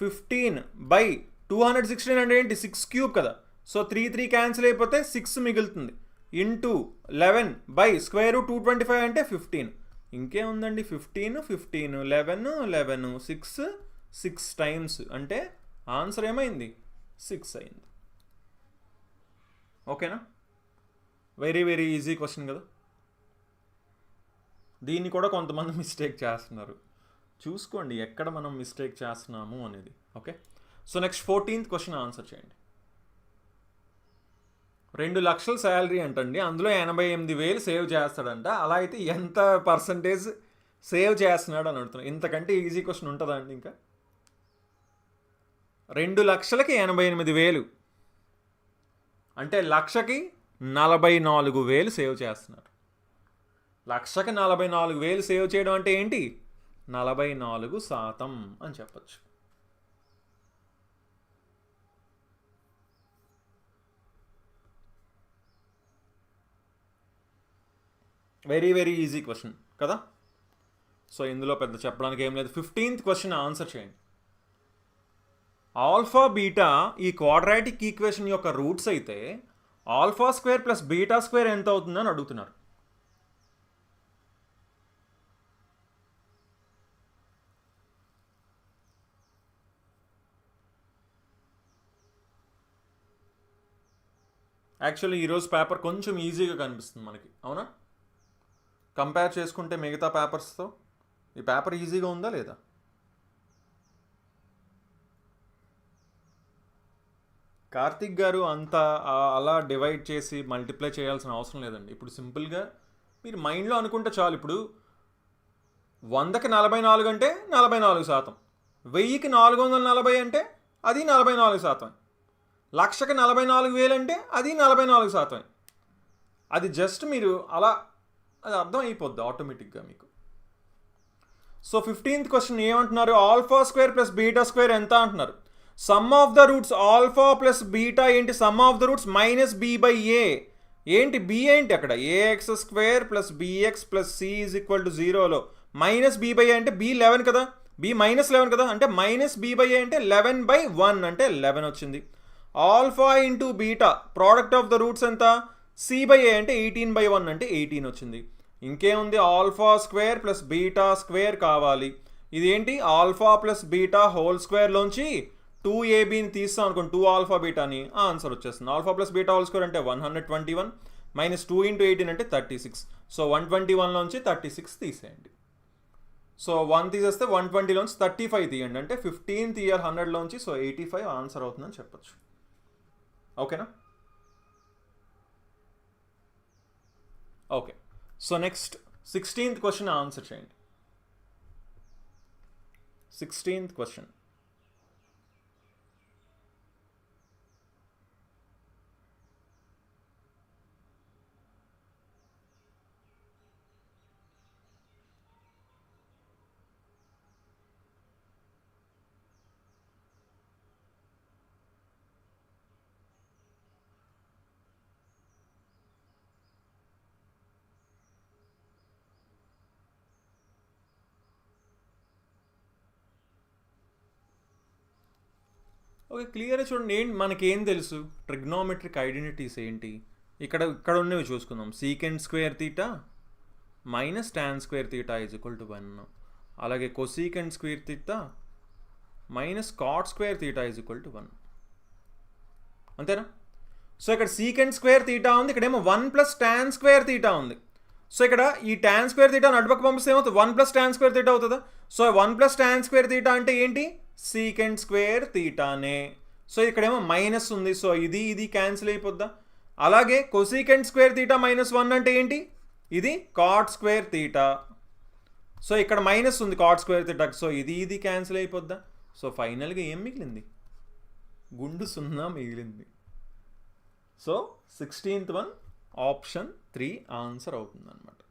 15 by 216 అంటే ఏంటి? 6 క్యూబ్ కదా. సో 3 క్యాన్సిల్ అయిపోతే 6 మిగులుతుంది. ఇంటూ 11 బై స్క్వేర్ రూట్ 225 అంటే 15. ఇంకేముందండి? 15 11 11 6 టైమ్స్ అంటే ఆన్సర్ ఏమైంది? 6 అయింది. ఓకేనా? వెరీ వెరీ ఈజీ క్వశ్చన్ కదా. దీన్ని కూడా కొంతమంది మిస్టేక్ చేస్తున్నారు, చూసుకోండి ఎక్కడ మనం మిస్టేక్ చేస్తున్నాము అనేది. Okay, so next 14th question answer చేయండి. 2 లక్షల శాలరీ అంటండి, అందులో 88,000 సేవ్ చేస్తాడంట. అలా అయితే ఎంత పర్సంటేజ్ సేవ్ చేస్తున్నాడు అని అడుగుతున్నాడు. ఇంతకంటే ఈజీ క్వశ్చన్ ఉంటుందా అండి? ఇంకా 2 లక్షలకి 88,000 అంటే లక్షకి 44,000 సేవ్ చేస్తున్నారు. లక్షకి 44,000 సేవ్ చేయడం అంటే ఏంటి? 44% అని చెప్పచ్చు. వెరీ వెరీ ఈజీ క్వశ్చన్ కదా. సో ఇందులో పెద్ద చెప్పడానికి ఏం లేదు. 15th క్వశ్చన్ ఆన్సర్ చేయండి. ఆల్ఫా బీటా ఈ క్వాడ్రాటిక్ ఈక్వేషన్ యొక్క రూట్స్ అయితే alpha square plus beta square ఎంత అవుతుందని అడుగుతున్నారు. యాక్చువల్లీ ఈరోజు పేపర్ కొంచెం ఈజీగా కనిపిస్తుంది మనకి, అవునా? కంపేర్ చేసుకుంటే మిగతా పేపర్స్తో ఈ పేపర్ ఈజీగా ఉందా లేదా? కార్తిక్ గారు అంత అలా డివైడ్ చేసి మల్టిప్లై చేయాల్సిన అవసరం లేదండి. ఇప్పుడు సింపుల్గా మీరు మైండ్లో అనుకుంటే చాలు. ఇప్పుడు 100కి 44 అంటే 44%, 1000కి 440 అంటే అది 44%, లక్షకి 44,000 అంటే అది 44%. అది జస్ట్ మీరు అలా అది అర్థం అయిపోద్ది ఆటోమేటిక్గా మీకు. సో 15th క్వశ్చన్ ఏమంటున్నారు? Alpha square plus beta square ఎంత అంటున్నారు. Sum of the roots alpha plus beta ఏంటి? Sum of the roots minus B by A. ఏంటి బి ఏంటి అక్కడ? AX square plus BX plus C is equal to 0లో minus B by A అంటే B 11 కదా, B minus 11 కదా, అంటే minus B by A అంటే 11/1 అంటే 11 వచ్చింది. Alpha into beta product of the roots ఎంత? సి బై ఏ అంటే 18/1 అంటే 18 వచ్చింది. ఇంకేముంది? Alpha square plus beta square కావాలి. ఇదేంటి? ఆల్ఫా ప్లస్ బీటా హోల్ స్క్వేర్లోంచి 2ab తీస్తాం అనుకోండి, 2 ఆల్ఫా బీటాని, ఆన్సర్ వచ్చేస్తుంది. Alpha plus beta whole square అంటే 121 మైనస్ 2 ఇంటూ 18 అంటే 36. సో 121లోంచి 36 తీసేయండి. సో 1 తీసేస్తే 120లోంచి 35 తీయండి, అంటే 15 తీయాలి 100లోంచి. సో 85 ఆన్సర్ అవుతుందని చెప్పచ్చు. ఓకేనా? Okay, so next 16th question answer చేయండి. 16th question. ఓకే, క్లియర్గా చూడండి. మనకేం తెలుసు ట్రిగ్నోమెట్రిక్ ఐడెంటిటీస్ ఏంటి? ఇక్కడ ఉన్నవి చూసుకుందాం. Secant square theta minus tan square theta is equal to 1. అలాగే cosecant square theta minus cot square theta is equal to 1. అంతేనా? సో ఇక్కడ సీకెంట్ స్క్వేర్ తీటా ఉంది, ఇక్కడేమో 1 ప్లస్ టాన్ స్క్వేర్ తీటా ఉంది. సో ఇక్కడ ఈ టాన్ స్క్వేర్ తీటా అటుపక్క పంపిస్తే ఏమవుతుంది? 1 ప్లస్ టాన్ స్క్వేర్ తీటా అవుతుందా? So 1 plus tan square theta అంటే ఏంటి? సీకెంట్ స్క్వేర్ తీటానే. సో ఇక్కడేమో మైనస్ ఉంది, సో ఇది క్యాన్సిల్ అయిపోద్దా? అలాగే కొసీకెంట్ స్క్వేర్ తీటా మైనస్ 1 అంటే ఏంటి? ఇది కాట్ స్క్వేర్ తీటా. సో ఇక్కడ మైనస్ ఉంది కాట్ స్క్వేర్ తీటా, సో ఇది క్యాన్సిల్ అయిపోద్దా? సో ఫైనల్గా ఏం మిగిలింది? గుండు 0 మిగిలింది. So 16th one option 3 answer అవుతుంది అనమాట.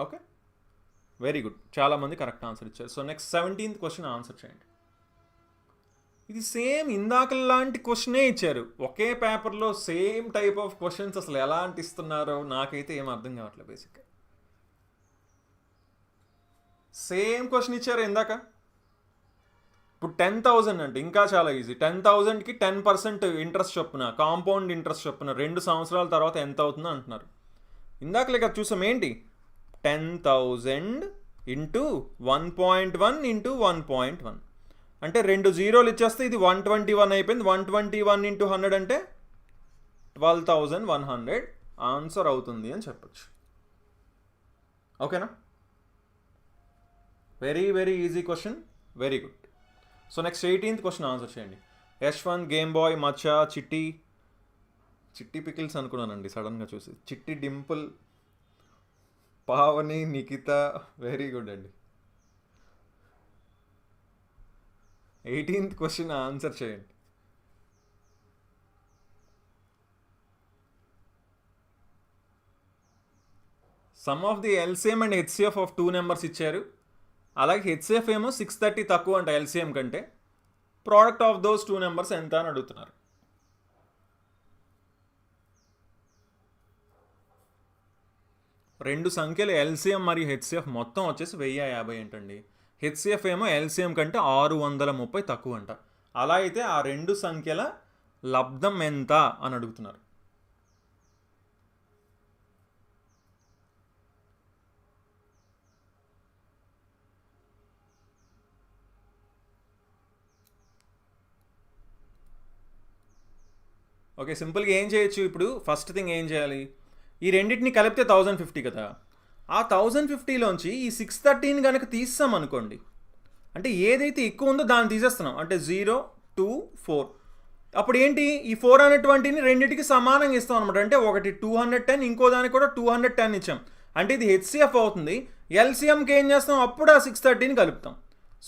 ఓకే, వెరీ గుడ్, చాలామంది కరెక్ట్ ఆన్సర్ ఇచ్చారు. So next 17th question answer చేయండి. ఇది సేమ్ ఇందాక లాంటి క్వశ్చనే ఇచ్చారు, ఒకే పేపర్లో సేమ్ టైప్ ఆఫ్ క్వశ్చన్స్. అసలు ఎలాంటి ఇస్తున్నారో నాకైతే ఏం అర్థం కావట్లేదు. బేసిక్గా సేమ్ క్వశ్చన్ ఇచ్చారు ఇందాక. ఇప్పుడు 10,000 అంటే ఇంకా చాలా ఈజీ. 10,000కి 10% ఇంట్రెస్ట్ చొప్పున, కాంపౌండ్ ఇంట్రెస్ట్ చొప్పున 2 సంవత్సరాల తర్వాత ఎంత అవుతుందో అంటున్నారు. ఇందాక లేక చూసాం ఏంటి? 10,000 ఇంటూ 1.1 ఇంటూ 1.1 అంటే 2 జీరోలు ఇచ్చేస్తే ఇది 121 అయిపోయింది. 121 ఇంటూ 100 అంటే 12,100 ఆన్సర్ అవుతుంది అని చెప్పచ్చు. ఓకేనా? Very very easy question, very good. So next 18th question answer చేయండి. యశ్వంత్, గేమ్ బాయ్, మచ్చా, చిట్టి పికిల్స్ అనుకున్నానండి సడన్గా చూసి. చిట్టి డింపుల్, పావని, నిఖిత, వెరీ గుడ్ అండి. 18th క్వశ్చన్ ఆన్సర్ చేయండి. Some of the LCM and HCF of 2 numbers ఇచ్చారు. అలాగే హెచ్సిఎఫ్ ఏమో 630 తక్కువ అంట ఎల్సిఎం కంటే. ప్రోడక్ట్ ఆఫ్ దోస్ 2 నెంబర్స్ ఎంత అని అడుగుతున్నారు. రెండు సంఖ్యలు ఎల్సిఎం మరియు హెచ్సిఎఫ్ మొత్తం వచ్చేసి 1050 ఏంటండి. హెచ్సిఎఫ్ ఏమో ఎల్సిఎం కంటే 630 తక్కువ అంట. అలా అయితే ఆ రెండు సంఖ్యల లబ్ధం ఎంత అని అడుగుతున్నారు. ఓకే, సింపుల్గా ఏం చేయొచ్చు? ఇప్పుడు ఫస్ట్ థింగ్ ఏం చేయాలి? ఈ రెండింటిని కలిపితే 1050 కదా. ఆ 1050లోంచి ఈ 613 కనుక తీస్తాం అనుకోండి, అంటే ఏదైతే ఎక్కువ ఉందో దాన్ని తీసేస్తున్నాం. అంటే 0, 2, 4. అప్పుడు ఏంటి? ఈ 4 అనేటువంటిని రెండింటికి సమానంగా ఇస్తాం అనమాట. అంటే ఒకటి 210, ఇంకో దానికి కూడా 210 ఇచ్చాం. అంటే ఇది హెచ్సిఎఫ్ అవుతుంది. ఎల్సిఎంకి ఏం చేస్తాం? అప్పుడు ఆ 613 కలుపుతాం.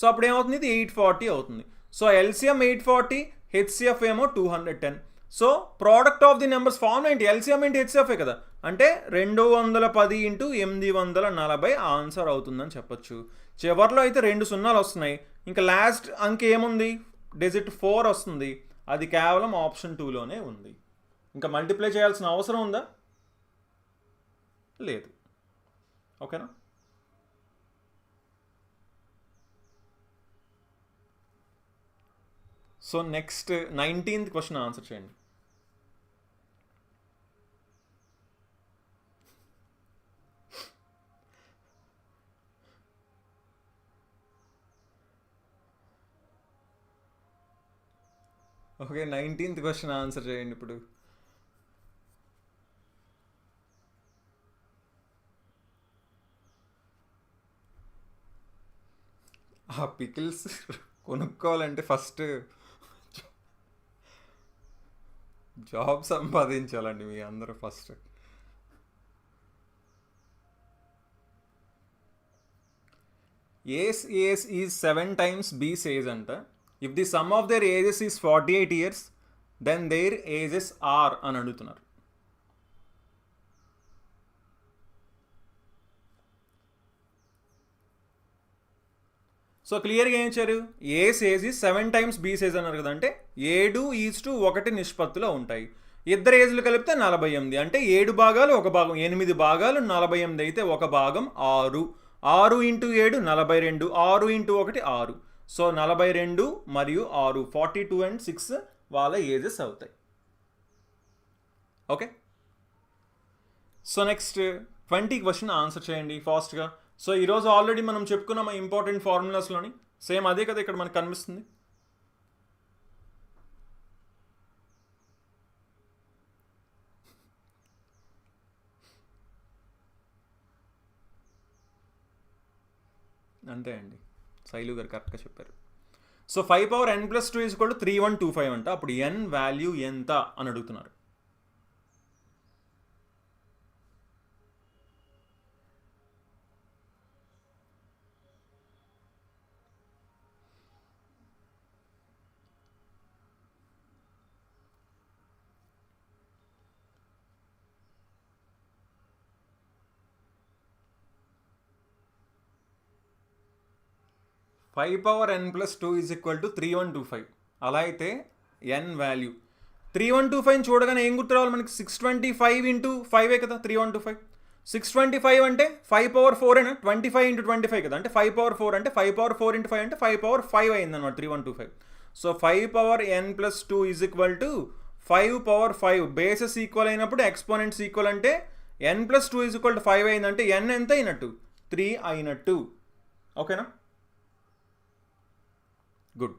సో అప్పుడు ఏమవుతుంది? ఇది 840 అవుతుంది. సో ఎల్సిఎం 840, హెచ్సిఎఫ్ ఏమో 210. So product of the numbers form ఏంటి? ఎల్సిఎం ఏంటి? హెచ్సిఎఫే కదా. అంటే 210 ఇంటూ 840 ఆన్సర్ అవుతుందని చెప్పొచ్చు. చివరిలో అయితే 2 సున్నాలు వస్తున్నాయి. ఇంకా లాస్ట్ అంకె ఏముంది? డిజిట్ 4 వస్తుంది. అది కేవలం ఆప్షన్ 2లోనే ఉంది. ఇంకా మల్టిప్లై చేయాల్సిన అవసరం ఉందా? లేదు. ఓకేనా? So next 19th question answer చేయండి. ఓకే, 19th క్వశ్చన్ ఆన్సర్ చేయండి ఇప్పుడు. ఆ పికిల్స్ కొనుక్కోవాలంటే ఫస్ట్ జాబ్ సంపాదించాలండి మీ అందరూ first. A's is 7 times B's age అంట. If the sum of their ages is 48 years, then their ages are అని అడుగుతున్నారు. సో క్లియర్గా ఏం ఇచ్చారు? A's age is 7 times B's age అన్నారు కదా. అంటే 7:1 నిష్పత్తిలో ఉంటాయి. ఇద్దరు ఏజ్లు కలిపితే 48. అంటే 7 భాగాలు 1 భాగం, 8 భాగాలు 48 అయితే 1 భాగం 6. 6 ఇంటూ 7 42, 6 ఇంటూ 1 6. సో 42 మరియు 6, 42 and 6 వాళ్ళ ఏజెస్ అవుతాయి. Okay, so next 20 question answer చేయండి ఫాస్ట్గా. సో ఈరోజు ఆల్రెడీ మనం చెప్పుకున్నాం ఇంపార్టెంట్ ఫార్ములాస్లోని, సేమ్ అదే కదా ఇక్కడ మనకు కనిపిస్తుంది. అంతే అండి, శైలు గారు కరెక్ట్గా చెప్పారు. So 5 power n plus 2 is equal to 3125 అంట. అప్పుడు n వాల్యూ ఎంత అని అడుగుతున్నారు. Five power n plus 2 is equal to 3125. అలా అయితే n వాల్యూ 3125 చూడగానే ఏం గుర్తు రావాలి మనకి? 625 ఇంటూ 5 కదా 3125. 625 అంటే 5 పవర్ 4 అయినా 25 ఇంటూ 25 కదా, అంటే 5 పవర్ 4 అంటే 5 పవర్ 4 ఇంటూ 5 అంటే 5 పవర్ 5 అయింది అనమాట 3125. So 5 power n plus 2 is equal to 5 power 5. Bases equal అయినప్పుడు ఎక్స్పోనెంట్స్ ఈక్వల్ అంటే n plus 2 is equal to 5 అయిందంటే n ఎంత అయినట్టు? 3 అయినట్టు. ఓకేనా, good.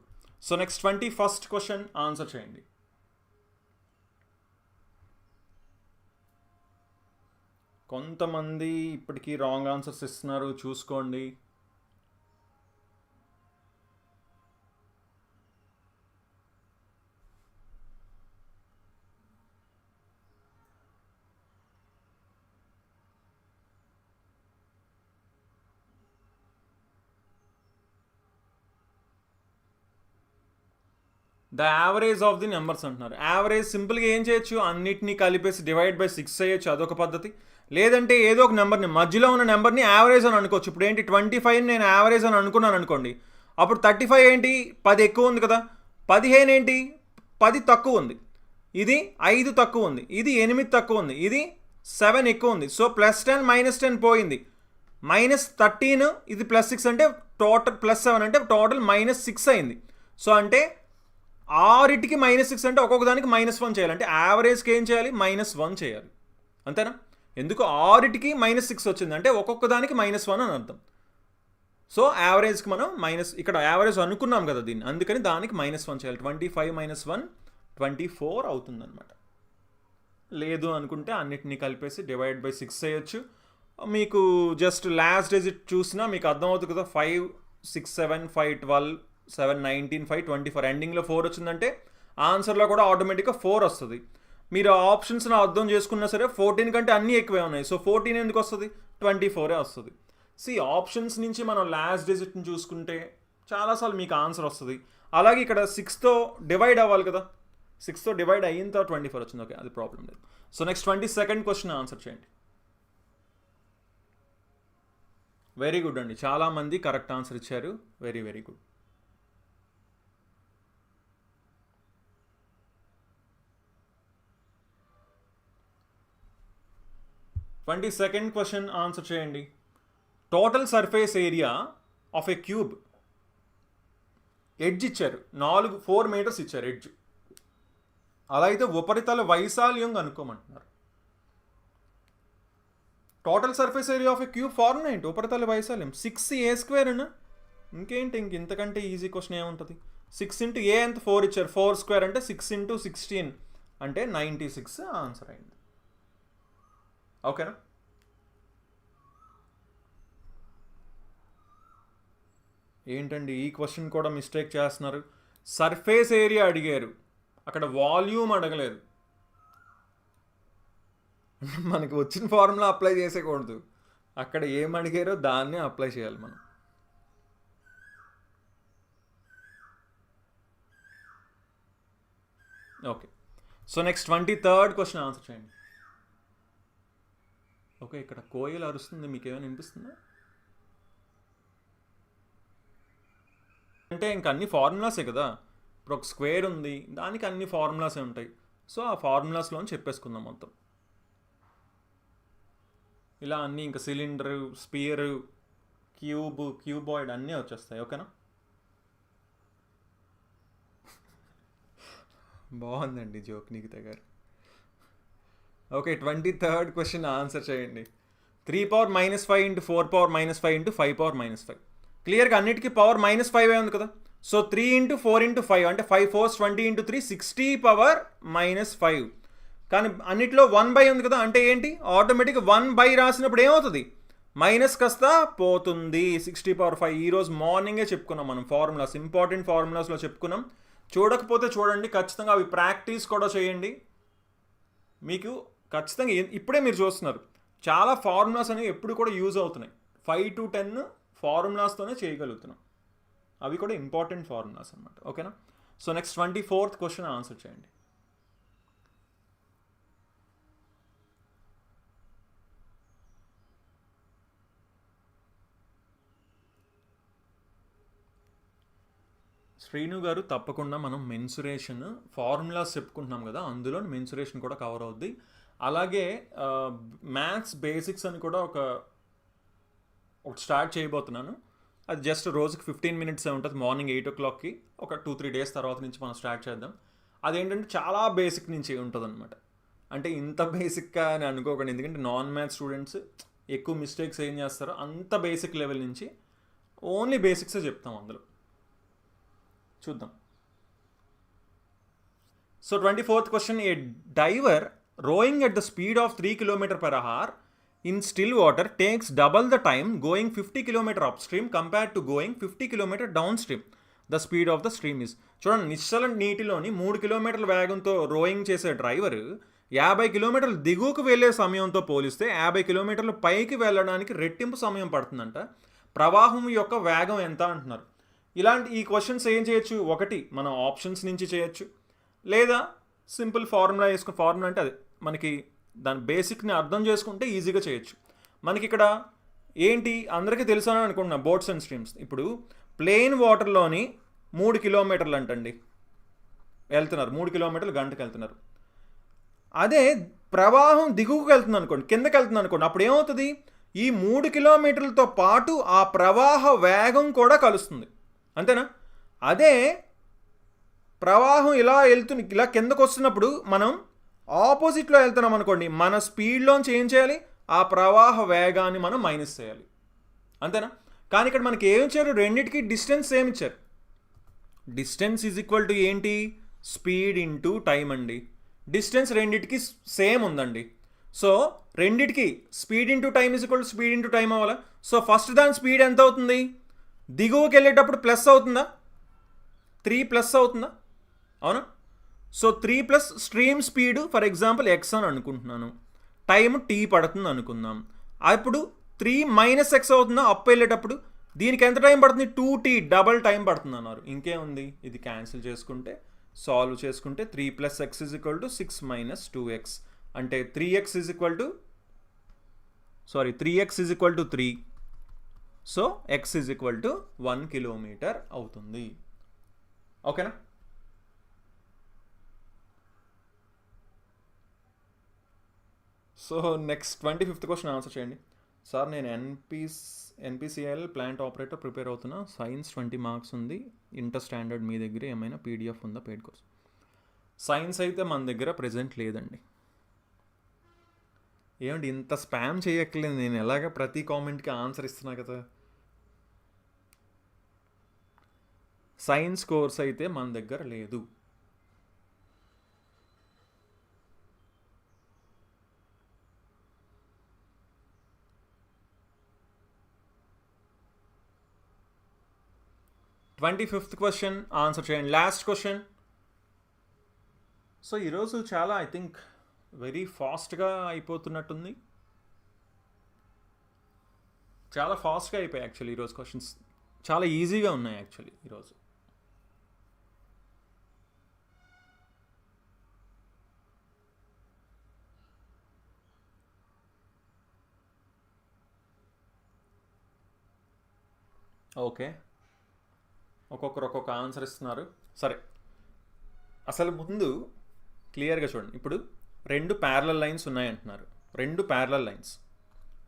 So next 21st question answer చేయండి. కొంతమంది ఇప్పటికీ రాంగ్ ఆన్సర్స్ ఇస్తున్నారు, చూసుకోండి. The average of the numbers అంటున్నారు. యావరేజ్ సింపుల్గా ఏం చేయొచ్చు? అన్నిటినీ కలిపేసి డివైడ్ బై 6 చేయొచ్చు, అదొక పద్ధతి. లేదంటే ఏదో ఒక నెంబర్ని, మధ్యలో ఉన్న నెంబర్ని యావరేజ్ అని అనుకోవచ్చు. ఇప్పుడు ఏంటి 25 నేను యావరేజ్ అని అనుకున్నాను అనుకోండి, అప్పుడు 35 ఏంటి? 10 ఎక్కువ ఉంది కదా. 15 ఏంటి? 10 తక్కువ ఉంది. ఇది 5 తక్కువ ఉంది. ఇది 8 తక్కువ ఉంది. ఇది 7 ఎక్కువ ఉంది. సో +10 -10 పోయింది. -13 ఇది +6 అంటే టోటల్ +7 అంటే టోటల్ -6 అయింది. సో అంటే ఆరిటికి -6 అంటే ఒక్కొక్క దానికి -1 చేయాలి. అంటే యావరేజ్కి ఏం చేయాలి? -1 చేయాలి. అంతేనా? ఎందుకు ఆరిటికి -6 వచ్చింది అంటే ఒక్కొక్క దానికి -1 అని అర్థం. సో యావరేజ్కి మనం ఇక్కడ యావరేజ్ అనుకున్నాం కదా దీన్ని, అందుకని దానికి -1 చేయాలి. 25 - 1 24 అవుతుందన్నమాట. లేదు అనుకుంటే అన్నిటినీ కలిపేసి డివైడ్ బై 6 చేయొచ్చు. మీకు జస్ట్ లాస్ట్ డిజిట్ చూసినా మీకు అర్థమవుతుంది కదా. 5 6 7 5 12 7 19 5 24 ఎండింగ్లో 4 వచ్చిందంటే ఆన్సర్లో కూడా ఆటోమేటిక్గా 4 వస్తుంది. మీరు ఆప్షన్స్ని అర్థం చేసుకున్నా సరే 14 కంటే అన్నీ ఎక్కువే ఉన్నాయి. సో 14 ఎందుకు వస్తుంది? 24 వస్తుంది. ఆప్షన్స్ నుంచి మనం లాస్ట్ డిజిట్ని చూసుకుంటే చాలాసార్లు మీకు ఆన్సర్ వస్తుంది. అలాగే ఇక్కడ 6తో డివైడ్ అవ్వాలి కదా, 6తో డివైడ్ అయిన తర్వాత 24 వచ్చింది. ఓకే, అది ప్రాబ్లం లేదు. So next 22nd question answer చేయండి. వెరీ గుడ్ అండి, చాలామంది కరెక్ట్ ఆన్సర్ ఇచ్చారు. Very very good. Second question answer చేయండి. Total surface area of a cube, edge ఇచ్చారు 4 మీటర్స్ ఇచ్చారు ఎడ్జ్. అలా అయితే ఉపరితల వైశాల్యం అనుకోమంటున్నారు. Total surface area of a cube formula ఏంటి? ఉపరితల వైశాల్యం 6a² అన్న. ఇంకేంటి, ఇంతకంటే ఈజీ క్వశ్చన్ ఏముంటుంది? 6 ఇంటూ ఏ ఎంత? 4 ఇచ్చారు. 4² అంటే 6 ఇంటూ 16 అంటే 96 ఆన్సర్ అయింది. ఓకేనా? ఏంటండి ఈ క్వశ్చన్ కూడా మిస్టేక్ చేస్తున్నారు. సర్ఫేస్ ఏరియా అడిగారు, అక్కడ వాల్యూమ్ అడగలేదు. మనకి వచ్చిన ఫార్ములా అప్లై చేసేకూడదు, అక్కడ ఏం అడిగారో దాన్నే అప్లై చేయాలి మనం. Okay, so next 23rd question answer చేయండి. ఓకే, ఇక్కడ కోయలు అరుస్తుంది, మీకు ఏమైనా వినిపిస్తుందా? అంటే ఇంక అన్ని ఫార్ములాసే కదా. ఇప్పుడు ఒక స్క్వేర్ ఉంది, దానికి అన్ని ఫార్ములాసే ఉంటాయి. సో ఆ ఫార్ములాస్లో చెప్పేసుకుందాం మొత్తం. ఇలా అన్నీ ఇంకా సిలిండర్, స్పియర్, క్యూబాయిడ్ అన్నీ వచ్చేస్తాయి. ఓకేనా? బాగుందండి జోక్ నిఖిత గారు. ఓకే, 23rd క్వశ్చన్ ఆన్సర్ చేయండి. 3^-5 ఇంటూ 4^-5 ఇంటూ 5^-5. క్లియర్గా అన్నిటికీ పవర్ -5 ఉంది కదా. సో 3 ఇంటూ 4 ఇంటూ 5 అంటే 5 4s 20 ఇంటూ 3 60^-5. కానీ అన్నిట్లో 1/, ఉంది కదా, అంటే ఏంటి, ఆటోమేటిక్గా 1/, రాసినప్పుడు ఏమవుతుంది, మైనస్ కాస్త పోతుంది. 60^5 ఈరోజు మార్నింగే చెప్పుకున్నాం మనం, ఫార్ములాస్, ఇంపార్టెంట్ ఫార్ములాస్లో చెప్పుకున్నాం. చూడకపోతే చూడండి, ఖచ్చితంగా అవి ప్రాక్టీస్ కూడా చేయండి. మీకు ఖచ్చితంగా ఇప్పుడే మీరు చూస్తున్నారు చాలా ఫార్ములాస్ అనేవి ఎప్పుడు కూడా యూజ్ అవుతున్నాయి. 5 to 10 ఫార్ములాస్తోనే చేయగలుగుతున్నాం. అవి కూడా ఇంపార్టెంట్ ఫార్ములాస్ అనమాట. ఓకేనా. So next 24th question answer చేయండి. శ్రీను గారు, తప్పకుండా మనం మెన్సురేషన్ ఫార్ములాస్ చెప్పుకుంటున్నాం కదా, అందులో మెన్సురేషన్ కూడా కవర్ అవుద్ది. అలాగే మ్యాథ్స్ బేసిక్స్ అని కూడా ఒకటి స్టార్ట్ చేయబోతున్నాను. అది జస్ట్ రోజుకి 15 minutes ఉంటుంది, మార్నింగ్ 8 o'clockకి. ఒక 2-3 days తర్వాత నుంచి మనం స్టార్ట్ చేద్దాం. అదేంటంటే చాలా బేసిక్ నుంచి ఉంటుంది అనమాట. అంటే ఇంత బేసిక్గా అని అనుకోకండి, ఎందుకంటే నాన్ మ్యాథ్స్ స్టూడెంట్స్ ఎక్కువ మిస్టేక్స్ ఏం చేస్తారో అంత బేసిక్ లెవెల్ నుంచి ఓన్లీ బేసిక్సే చెప్తాం అందులో. చూద్దాం. So 24th question, a diver rowing at the speed of 3 km/h in still water takes double the time going 50 km upstream compared to going 50 km downstream. The speed of the stream is. చూడండి, నిశ్చల నీటిలోని 3 కిలోమీటర్ల వేగంతో rowing చేసే driver 50 కిలోమీటర్లు దిగువకు వెళ్ళే సమయంతో పోలిస్తే 50 కిలోమీటర్లు పైకి వెళ్ళడానికి రెట్టింపు సమయం పడుతుందంట. ప్రవాహం యొక్క వేగం ఎంత అంటున్నారు. ఇలాంటి ఈ క్వశ్చన్స్ ఏం చేయొచ్చు, ఒకటి మనం ఆప్షన్స్ నుంచి చేయొచ్చు, లేదా సింపుల్ ఫార్ములా వేసుకుని, ఫార్ములా అంటే అదే మనకి దాని బేసిక్ని అర్థం చేసుకుంటే ఈజీగా చేయొచ్చు. మనకి ఇక్కడ ఏంటి అందరికీ తెలుసు అని అనుకుంటున్నా, బోట్స్ అండ్ స్ట్రీమ్స్. ఇప్పుడు ప్లెయిన్ వాటర్లోని 3 kilometers అంటండి వెళ్తున్నారు, 3 kilometers గంటకు వెళ్తున్నారు. అదే ప్రవాహం దిగువకు వెళ్తుంది అనుకోండి, కిందకి వెళ్తుంది అనుకోండి, అప్పుడు ఏమవుతుంది, ఈ 3 kilometersతో పాటు ఆ ప్రవాహ వేగం కూడా కలుస్తుంది, అంతేనా. అదే ప్రవాహం ఇలా ఇలా కిందకు వస్తున్నప్పుడు మనం ఆపోజిట్లో వెళ్తున్నాం అనుకోండి, మన స్పీడ్లోంచి ఏం చేయాలి, ఆ ప్రవాహ వేగాన్ని మనం మైనస్ చేయాలి, అంతేనా. కానీ ఇక్కడ మనకి ఏం ఇచ్చారు, రెండింటికి డిస్టెన్స్ సేమ్ ఇచ్చారు. డిస్టెన్స్ ఈజ్ ఈక్వల్ టు ఏంటి, స్పీడ్ ఇంటూ టైం అండి. డిస్టెన్స్ రెండింటికి సేమ్ ఉందండి. సో రెండింటికి speed into time is equal to speed into time అవ్వాలి. సో ఫస్ట్ దాని స్పీడ్ ఎంత అవుతుంది, దిగువకి వెళ్ళేటప్పుడు ప్లస్ అవుతుందా, 3+ అవుతుందా, అవునా. So 3+ stream speed for example x అని అనుకుంటున్నాను, టైం t పడుతుంది అనుకుందాం. అప్పుడు 3 - x అవుతుందా అప్ వెళ్ళేటప్పుడు, దీనికి ఎంత టైం పడుతుంది, 2t, డబల్ టైం పడుతుంది అన్నారు. ఇంకేముంది, ఇది క్యాన్సిల్ చేసుకుంటే, సాల్వ్ చేసుకుంటే 3 + x = 6 - 2x అంటే 3x = 3. సో x = 1 kilometer అవుతుంది. ఓకేనా. So next 25th question answer చేయండి. సార్, నేను ఎన్పిసిఎల్ ప్లాంట్ ఆపరేటర్ ప్రిపేర్ అవుతున్నా, సైన్స్ 20 marks ఉంది, ఇంటర్ స్టాండర్డ్ మీ దగ్గర ఏమైనా PDF ఉందా పెయిడ్ కోర్స్. సైన్స్ అయితే మన దగ్గర ప్రెజెంట్ లేదండి. ఏమండి ఇంత స్పామ్ చేయక్కర్లేదు, నేను ఎలాగ ప్రతి కామెంట్కి ఆన్సర్ ఇస్తున్నా కదా. సైన్స్ కోర్స్ అయితే మన దగ్గర లేదు. ట్వంటీ-ఫిఫ్త్ క్వశ్చన్ ఆన్సర్ చేయండి, లాస్ట్ క్వశ్చన్. సో ఈరోజు చాలా ఐ థింక్ వెరీ ఫాస్ట్గా అయిపోతున్నట్టుంది, చాలా ఫాస్ట్గా అయిపోయాయి యాక్చువల్లీ. ఈరోజు క్వశ్చన్స్ చాలా ఈజీగా ఉన్నాయి యాక్చువల్లీ ఈరోజు. ఓకే, ఒక్కొక్కరు ఒక్కొక్క ఆన్సర్ ఇస్తున్నారు. సరే, అసలు ముందు క్లియర్గా చూడండి. ఇప్పుడు 2 parallel లైన్స్ ఉన్నాయంటున్నారు, 2 parallel లైన్స్,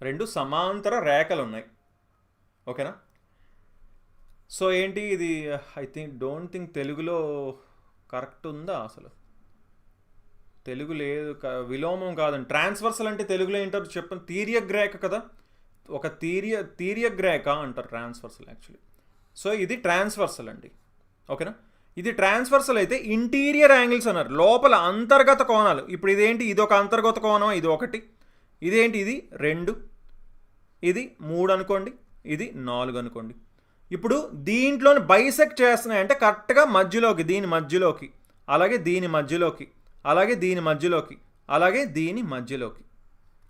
2 సమాంతర రేఖలు ఉన్నాయి, ఓకేనా. సో ఏంటి ఇది, డోంట్ థింక్ తెలుగులో కరెక్ట్ ఉందా అసలు. తెలుగు లేదు, విలోమం కాదండి. ట్రాన్స్వర్సల్ అంటే తెలుగులో ఏంటారు చెప్పండి. తిర్యక్ రేఖ కదా, ఒక తిర్యక్ రేఖ అంటారు ట్రాన్స్వర్సల్ యాక్చువల్లీ. సో ఇది ట్రాన్స్వర్సల్ అండి, ఓకేనా. ఇది ట్రాన్స్వర్సల్ అయితే ఇంటీరియర్ యాంగిల్స్ అన్నారు, లోపల అంతర్గత కోణాలు. ఇప్పుడు ఇదేంటి, ఇది ఒక అంతర్గత కోణం, ఇది ఒకటి. ఇదేంటి, ఇది 2, ఇది 3 అనుకోండి, ఇది 4 అనుకోండి. ఇప్పుడు దీంట్లోని బైసెక్ట్ చేస్తున్నాయంటే కరెక్ట్గా మధ్యలోకి, దీని మధ్యలోకి, అలాగే దీని మధ్యలోకి, అలాగే దీని మధ్యలోకి, అలాగే దీని మధ్యలోకి,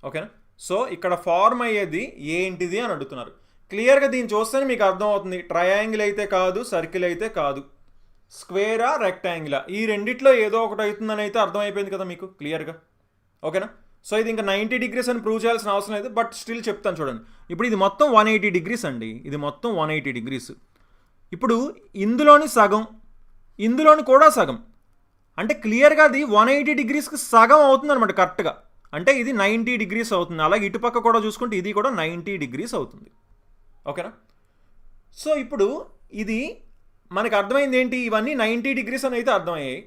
ఓకేనా. సో ఇక్కడ ఫార్మ్ అయ్యేది ఏంటిది అని అడుగుతున్నారు. క్లియర్గా దీన్ని చూస్తేనే మీకు అర్థమవుతుంది. ట్రయాంగిల్ అయితే కాదు, సర్కిల్ అయితే కాదు, స్క్వేరా రెక్టాంగిలా, ఈ రెండిట్లో ఏదో ఒకటి అవుతుందని అయితే అర్థమైపోయింది కదా మీకు క్లియర్గా, ఓకేనా. సో ఇది ఇంకా 90 degrees అని ప్రూవ్ చేయాల్సిన అవసరం లేదు, బట్ స్టిల్ చెప్తాను చూడండి. ఇప్పుడు ఇది మొత్తం 180 degrees అండి, ఇది మొత్తం 180 degrees. ఇప్పుడు ఇందులోని సగం, ఇందులోని కూడా సగం, అంటే క్లియర్గా అది 180 degreesకి సగం అవుతుంది అనమాట కరెక్ట్గా. అంటే ఇది 90 degrees అవుతుంది. అలాగే ఇటుపక్క కూడా చూసుకుంటే ఇది కూడా 90 degrees అవుతుంది, ఓకేనా. సో ఇప్పుడు ఇది మనకు అర్థమైంది ఏంటి, ఇవన్నీ 90 degrees అని అయితే అర్థమయ్యాయి,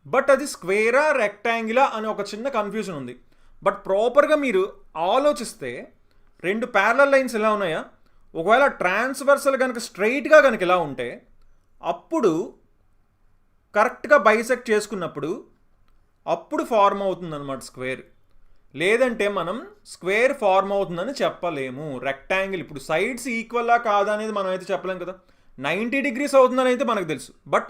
బట్ అది స్క్వేరా రెక్టాంగిలా అని ఒక చిన్న కన్ఫ్యూజన్ ఉంది. బట్ ప్రాపర్గా మీరు ఆలోచిస్తే 2 ప్యారలల్ లైన్స్ ఎలా ఉన్నాయా, ఒకవేళ ట్రాన్స్వర్సల్ కనుక స్ట్రైట్గా కనుక ఇలా ఉంటే అప్పుడు కరెక్ట్గా బైసెక్ట్ చేసుకున్నప్పుడు అప్పుడు ఫార్మ్ అవుతుందన్నమాట స్క్వేర్. లేదంటే మనం స్క్వేర్ ఫార్మ్ అవుతుందని చెప్పలేము. రెక్టాంగిల్ ఇప్పుడు సైడ్స్ ఈక్వల్లా కాదా అనేది మనం అయితే చెప్పలేం కదా. 90 degrees అవుతుందని అయితే మనకు తెలుసు, బట్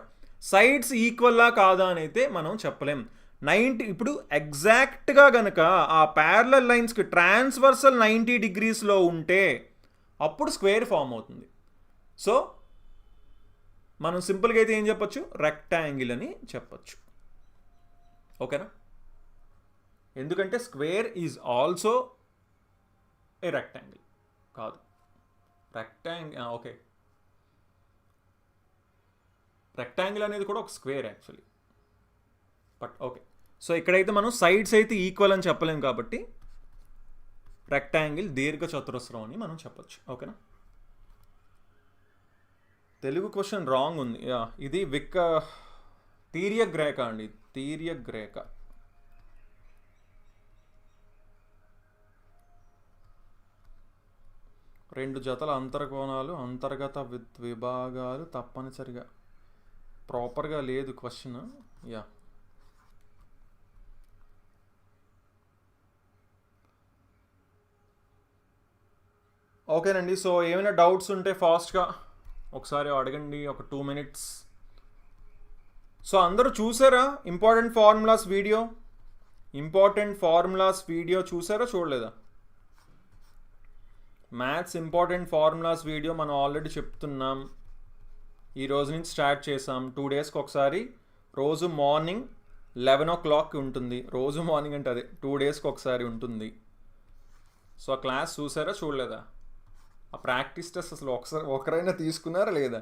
సైడ్స్ ఈక్వల్లా కాదా అని అయితే మనం చెప్పలేం. 90 ఇప్పుడు ఎగ్జాక్ట్గా కనుక ఆ ప్యారలల్ లైన్స్కి ట్రాన్స్వర్సల్ 90 degreesలో ఉంటే అప్పుడు స్క్వేర్ ఫామ్ అవుతుంది. సో మనం సింపుల్గా అయితే ఏం చెప్పొచ్చు, రెక్టాంగిల్ అని చెప్పొచ్చు, ఓకేనా. ఎందుకంటే square is also a rectangle కాదు, ఓకే, రెక్టాంగిల్ అనేది కూడా ఒక square actually, but okay. So ఇక్కడైతే మనం సైడ్స్ అయితే ఈక్వల్ అని చెప్పలేం కాబట్టి రెక్టాంగిల్ దీర్ఘ చతురస్రం అని మనం చెప్పొచ్చు, ఓకేనా. తెలుగు క్వశ్చన్ రాంగ్ ఉంది. ఇది తిర్యక్ రేఖ అండి, తిర్యక్ రేఖ. రెండు జతల అంతర్కోణాలు, అంతర్గత విభాగాలు తప్పనిసరిగా ప్రాపర్గా లేదు క్వశ్చన్. ఓకేనండి. సో ఏమైనా డౌట్స్ ఉంటే ఫాస్ట్గా ఒకసారి అడగండి, ఒక 2 minutes. సో అందరూ చూసారా ఇంపార్టెంట్ ఫార్ములాస్ వీడియో చూసారా చూడలేదా? మ్యాథ్స్ ఇంపార్టెంట్ ఫార్ములాస్ వీడియో మనం ఆల్రెడీ చెప్తున్నాం, ఈ రోజు నుంచి స్టార్ట్ చేసాం. 2 daysకి ఒకసారి, రోజు మార్నింగ్ 11 o'clock ఉంటుంది. రోజు మార్నింగ్ అంటే అదే 2 daysకి ఒకసారి ఉంటుంది. సో ఆ క్లాస్ చూసారా చూడలేదా? ఆ ప్రాక్టీస్ టెస్ట్ అసలు ఒకరైనా తీసుకున్నారా లేదా?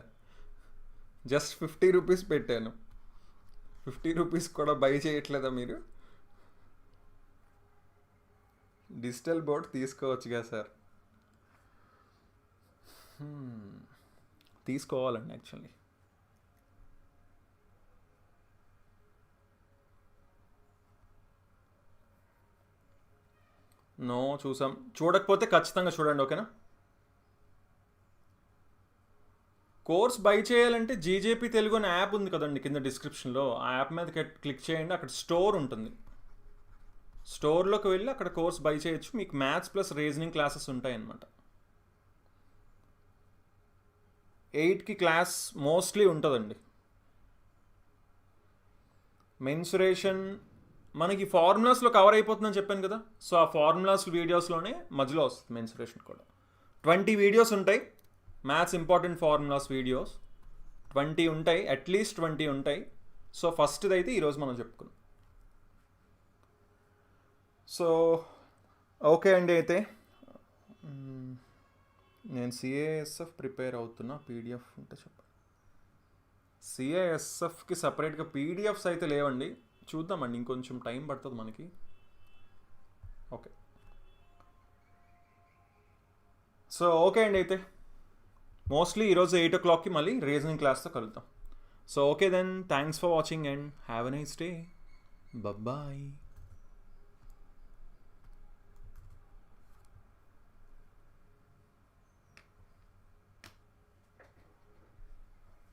జస్ట్ 50 rupees పెట్టాను, 50 rupees కూడా బై చేయట్లేదా మీరు? డిజిటల్ బోర్డ్ తీసుకోవచ్చుగా సార్. తీసుకోవాలండి యాక్చువల్లీ. చూసాం. చూడకపోతే ఖచ్చితంగా చూడండి, ఓకేనా. కోర్స్ బై చేయాలంటే జీజేపీ తెలుగు అనే యాప్ ఉంది కదండి కింద డిస్క్రిప్షన్లో, ఆ యాప్ మీద క్లిక్ చేయండి. అక్కడ స్టోర్ ఉంటుంది, స్టోర్లోకి వెళ్ళి అక్కడ కోర్స్ బై చేయొచ్చు. మీకు మ్యాథ్స్ ప్లస్ రీజనింగ్ క్లాసెస్ ఉంటాయి అన్నమాట. 8కి క్లాస్ మోస్ట్లీ ఉంటుందండి. మెన్సురేషన్ మనకి ఫార్ములాస్లో కవర్ అయిపోతుందని చెప్పాను కదా. సో ఆ ఫార్ములాస్ వీడియోస్లోనే మధ్యలో వస్తుంది మెన్సురేషన్ కూడా. 20 videos ఉంటాయి, మ్యాథ్స్ ఇంపార్టెంట్ ఫార్ములాస్ వీడియోస్ 20 ఉంటాయి, అట్లీస్ట్ 20 ఉంటాయి. సో ఫస్ట్ది అయితే ఈరోజు మనం చెప్పుకున్నాం. సో ఓకే అండి. అయితే నేను సిఏఎస్ఎఫ్ ప్రిపేర్ అవుతున్నా, పీడిఎఫ్ ఉంటే చెప్పండి. సిఏఎస్ఎఫ్కి సపరేట్గా పీడిఎఫ్స్ అయితే లేవండి, చూద్దామండి, ఇంకొంచెం టైం పడుతుంది మనకి. ఓకే, సో ఓకే అండి. అయితే మోస్ట్లీ ఈరోజు 8 o'clockకి మళ్ళీ రీజనింగ్ క్లాస్తో కలుద్దాం. So okay then, thanks for watching and have a nice day. Bye.